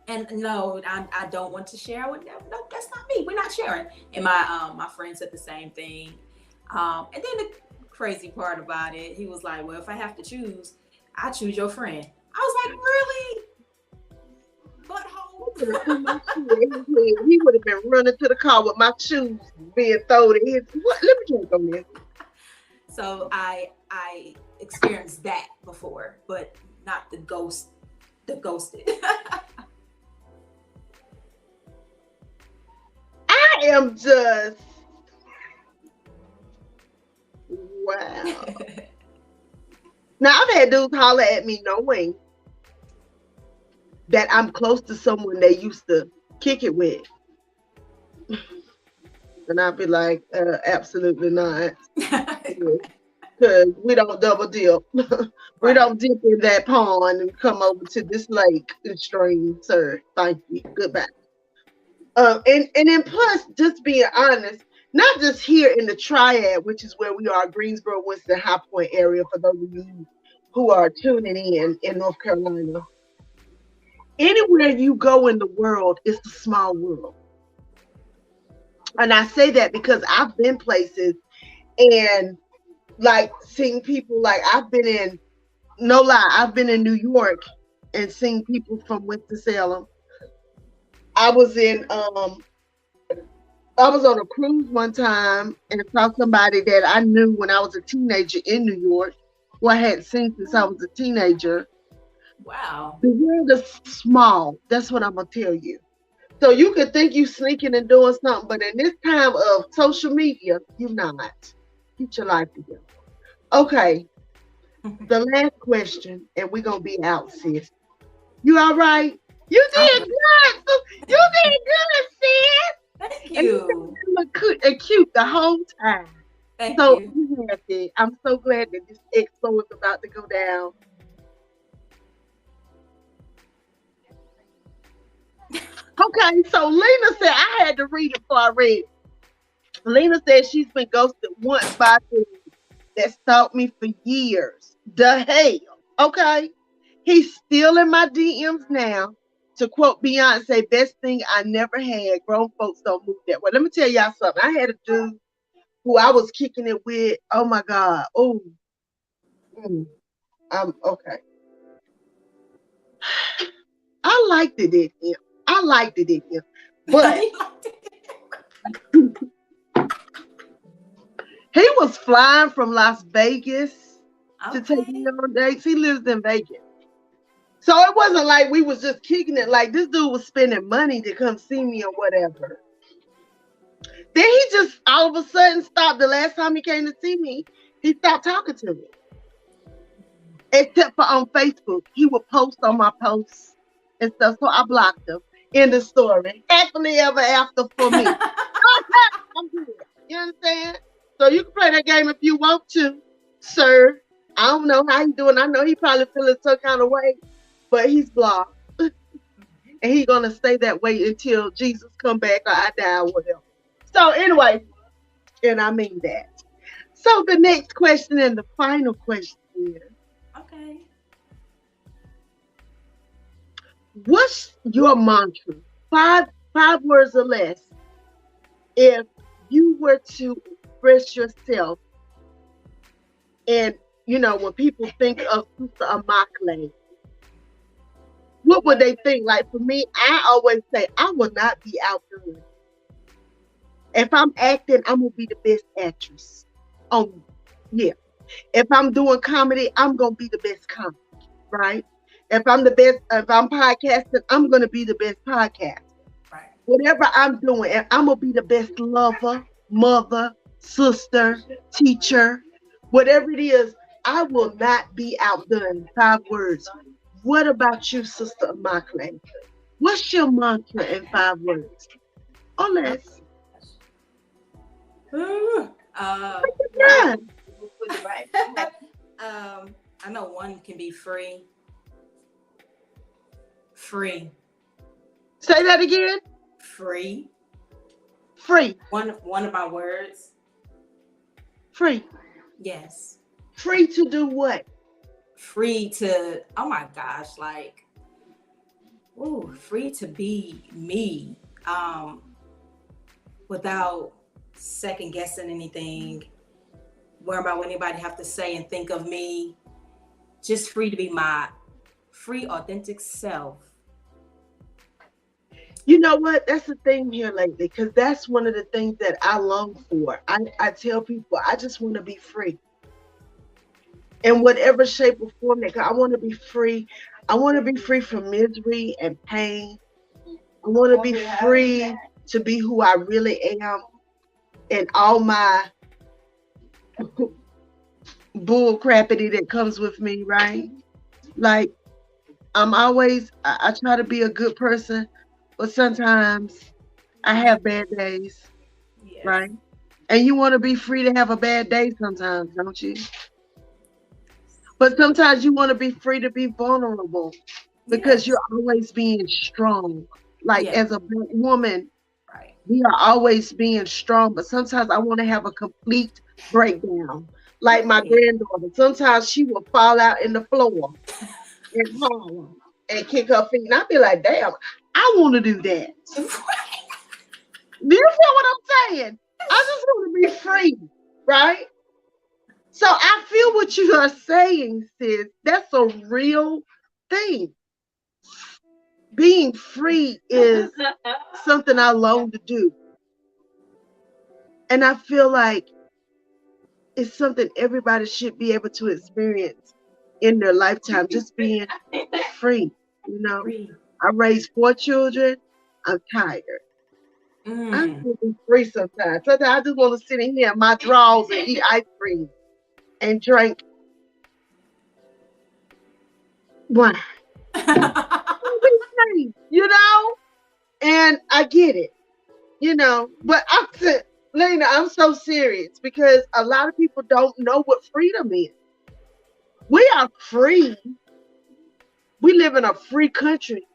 And no, I don't want to share with them. No, that's not me. We're not sharing. And my friend said the same thing. And then the crazy part about it, he was like, well, if I have to choose, I choose your friend. I was like, really? Butthole. He would have been running to the car with my shoes being thrown in his. What? Let me drink on this. So I experienced that before, but not the ghosted. I am just wow. Now I've had dudes holler at me knowing that I'm close to someone they used to kick it with. And I'd be like, absolutely not. Because we don't double dip. We don't dip in that pond and come over to this lake and stream, sir. Thank you. Goodbye. And then plus, just being honest, not just here in the Triad, which is where we are, Greensboro, Winston, High Point area, for those of you who are tuning in North Carolina. Anywhere you go in the world, it's a small world. And I say that because I've been places and like seeing people, like I've been in, no lie, I've been in New York and seen people from Winston-Salem. I was on a cruise one time and saw somebody that I knew when I was a teenager in New York, who I hadn't seen since I was a teenager. Wow. The world is small. That's what I'm going to tell you. So you could think you sneaking and doing something, but in this time of social media, you're not. Get your life together. Okay. The last question, and we're going to be out, sis. You all right? You did good. You did good, sis. Thank you. And you look cute the whole time. Thank so you. I'm so glad that this expo is about to go down. Okay, so Lena said, I had to read it before I read it. Lena said she's been ghosted once by a dude that stalked me for years. The hell, okay? He's still in my DMs now. To quote Beyonce, best thing I never had. Grown folks don't move that way. Let me tell y'all something. I had a dude who I was kicking it with. Oh my God. Oh. I'm okay. I liked it in him. But he was flying from Las Vegas to take me on dates. He lives in Vegas. So it wasn't like we was just kicking it. Like this dude was spending money to come see me or whatever. Then he just all of a sudden stopped. The last time he came to see me, he stopped talking to me. Except for on Facebook. He would post on my posts and stuff. So I blocked him. In the story. Happily ever after for me. I'm good. You understand? So you can play that game if you want to, sir. I don't know how he's doing. I know he probably feeling some kind of way, but he's blocked. And he's gonna stay that way until Jesus come back or I die or whatever. So anyway, and I mean that. So the next question and the final question is, okay. What's your mantra? Five words or less. If you were to express yourself, and you know, when people think of Sister Immaculate, what would they think? Like for me, I always say I will not be outdone. If I'm acting, I'm gonna be the best actress. Yeah. If I'm doing comedy, I'm gonna be the best comic, right? If I'm podcasting, I'm gonna be the best podcaster. Right. Whatever I'm doing, I'm gonna be the best lover, mother, sister, teacher, whatever it is. I will not be outdone. 5 words. What about you, Sister Immaculate? What's your mantra in 5 words? Or less. I know one can be free. Free. Say that again. Free. Free. One of my words. Free. Yes. Free to do what? Free to, oh my gosh, like, free to be me. Without second guessing anything, worry about what anybody have to say and think of me. Just free to be my free, authentic self. You know what? That's the thing here lately, because that's one of the things that I long for. I tell people, I just want to be free. In whatever shape or form that I want to be free. I want to be free from misery and pain. I want to be free to be who I really am, and all my bull crappity that comes with me, right? Like, I try to be a good person, but sometimes I have bad days, Yes. right? And you want to be free to have a bad day sometimes, don't you? But sometimes you want to be free to be vulnerable, because you're always being strong. Like, as a black woman, right, we are always being strong, but sometimes I want to have a complete breakdown. Like my granddaughter, sometimes she will fall out in the floor and holler and kick her feet. And I'd be like, damn, I want to do that. Do you feel what I'm saying? I just want to be free, right? So I feel what you are saying, sis. That's a real thing. Being free is something I long to do. And I feel like it's something everybody should be able to experience in their lifetime, just being free. You know, I raised 4 children. I'm tired. I feel free sometimes. Sometimes I just want to sit in here in my drawers and eat ice cream and drink wine. You know? And I get it, you know, but Lena, I'm so serious, because a lot of people don't know what freedom is. We are free. We live in a free country,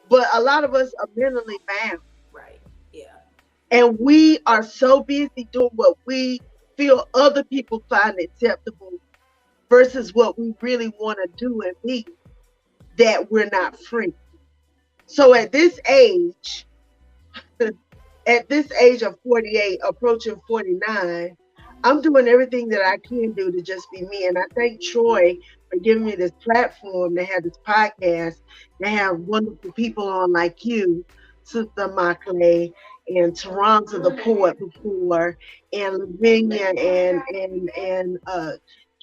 but a lot of us are mentally bound. Right. Yeah. And we are so busy doing what we feel other people find acceptable versus what we really want to do and be, that we're not free. So at this age of 48, approaching 49, I'm doing everything that I can do to just be me. And I thank Troy for giving me this platform to have this podcast, to have wonderful people on like you, Sister Makle, and Toronto the poet before, and Lavinia, and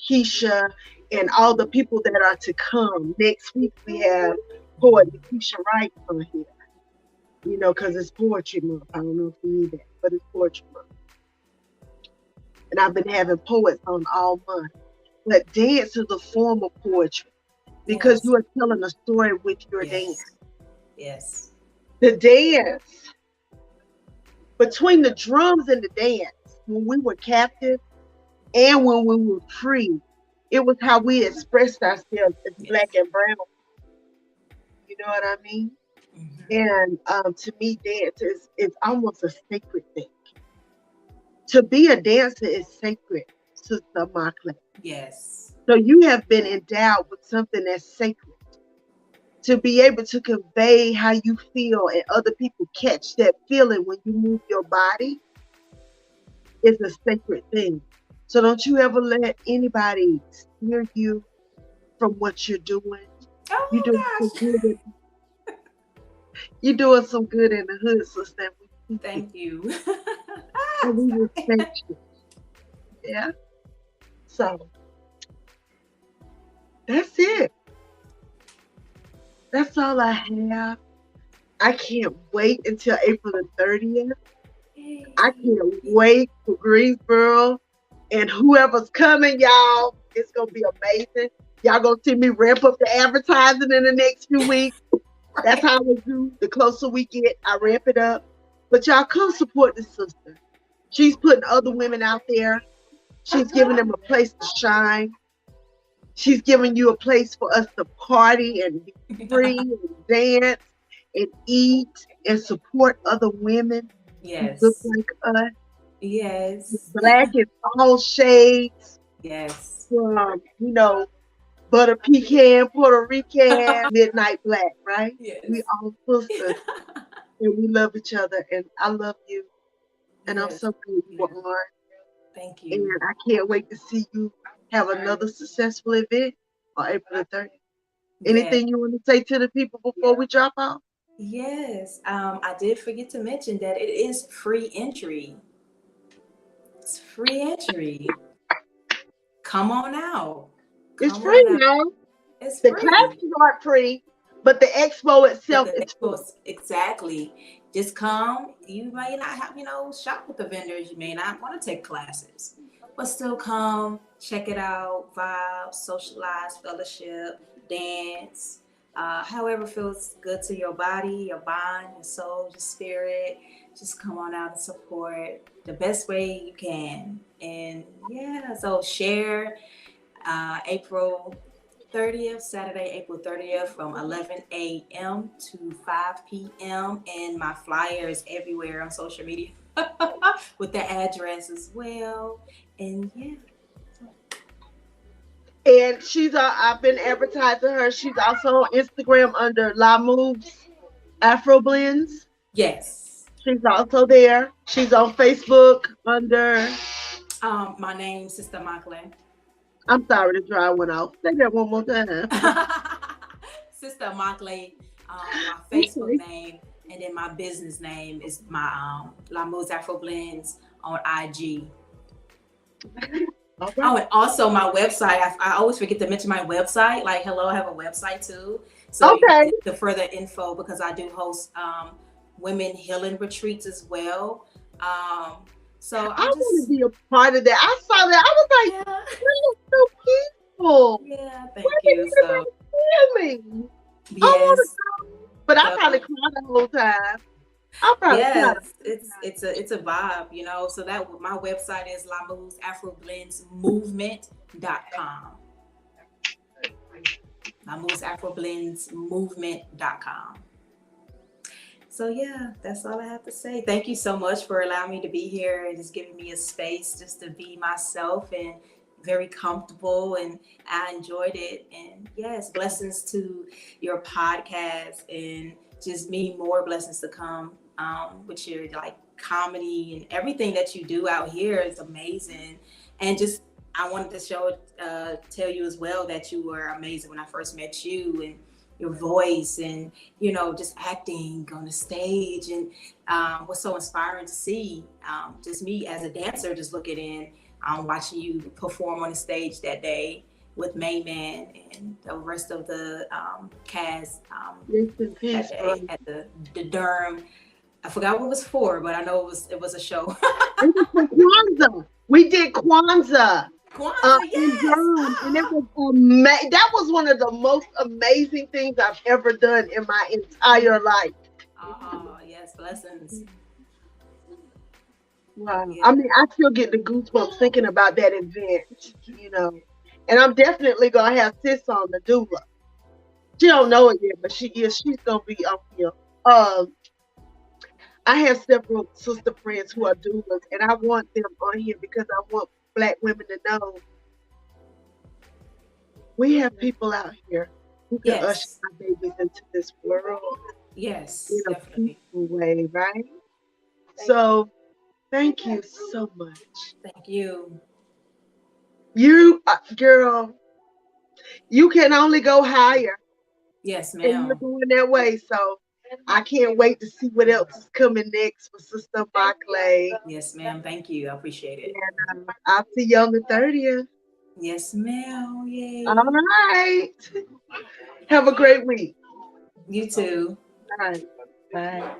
Keisha, and all the people that are to come. Next week we have poet Keisha Wright on here. You know, because it's poetry month. I don't know if you knew that, but it's poetry month. And I've been having poets on all month. But dance is a form of poetry, because you are telling a story with your dance. Yes. The dance, between the drums and the dance, when we were captive and when we were free, it was how we expressed ourselves as Black and brown. You know what I mean? And to me, dance is almost a sacred thing. To be a dancer is sacred, Sister Makle. Yes. So you have been endowed with something that's sacred. To be able to convey how you feel and other people catch that feeling when you move your body is a sacred thing. So don't you ever let anybody steer you from what you're doing. Oh, You're doing some good. You're doing some good in the hood, sister. Thank you. And we respect you. Yeah. So that's it. That's all I have. I can't wait until April the 30th. I can't wait for Greensboro and whoever's coming, y'all. It's gonna be amazing. Y'all gonna see me ramp up the advertising in the next few weeks. That's how we do. The closer we get, I ramp it up. But y'all come support this sister. She's putting other women out there. She's giving them a place to shine. She's giving you a place for us to party and be free and dance and eat and support other women who look like us. Yes. Black in all shades. Yes. From, you know, butter pecan, Puerto Rican, midnight black, right? Yes. We all sisters and we love each other, and I love you. And I'm so glad you were on. Thank And you. I can't wait to see you have another successful event on April the 30th. Anything you want to say to the people before we drop off? Yes. I did forget to mention that it is free entry. It's free entry. Come on out. It's Come free on out. now. It's The free. classes aren't free, but the expo itself is free. Exactly. Just come. You may not have, shop with the vendors. You may not want to take classes, but still come, check it out, vibe, socialize, fellowship, dance. However feels good to your body, your mind, your soul, your spirit. Just come on out and support the best way you can. And yeah, so share April 30th, Saturday, April 30th from 11 a.m. to 5 p.m. And my flyer is everywhere on social media with the address as well. And yeah. And I've been advertising her. She's also on Instagram under La Moves Afro Blends. Yes. She's also there. She's on Facebook under my name, Sister Makle. I'm sorry, the dry went off. Say that one more time. Sister Makle, my Facebook name, and then my business name is my La Moves Afro Blends on IG. Okay. Oh, and also my website. I always forget to mention my website. Like, hello, I have a website too. So you can get the further info because I do host women healing retreats as well. So I want to be a part of that. I saw that. I was like, that's so peaceful. Yeah, thank you. So, healing. Yes. But I probably cried the whole time. Yes, it's a vibe, so that my website is lamovesafroblendsmovement.com. lamovesafroblendsmovement.com. So yeah, that's all I have to say. Thank you so much for allowing me to be here and just giving me a space just to be myself and very comfortable, and I enjoyed it. And yes, blessings to your podcast and just many more blessings to come with your like comedy and everything that you do out here is amazing. And just I wanted to tell you as well that you were amazing when I first met you, and your voice and just acting on the stage, and was so inspiring to see. Just me as a dancer just looking in, watching you perform on the stage that day with Mayman and the rest of the cast at the Durham. I forgot what it was for, but I know it was a show. It was for Kwanzaa. We did Kwanzaa. Yes. In Durham, and it was that was one of the most amazing things I've ever done in my entire life. Oh, yes, blessings. Wow. Yeah. I mean, I still get the goosebumps thinking about that event, And I'm definitely gonna have Sis on, the doula. She don't know it yet, but she is. She's gonna be up here. I have several sister friends who are doulas, and I want them on here because I want Black women to know we have people out here who can usher our babies into this world. Yes, in a peaceful way, right? So, thank you so much. Thank you. You, girl, you can only go higher. Yes, ma'am. And you're going that way, so I can't wait to see what else is coming next for Sister Makle. Yes, ma'am. Thank you. I appreciate it. And I'll see you on the 30th. Yes, ma'am. Yay. All right. Have a great week. You too. All right. Bye.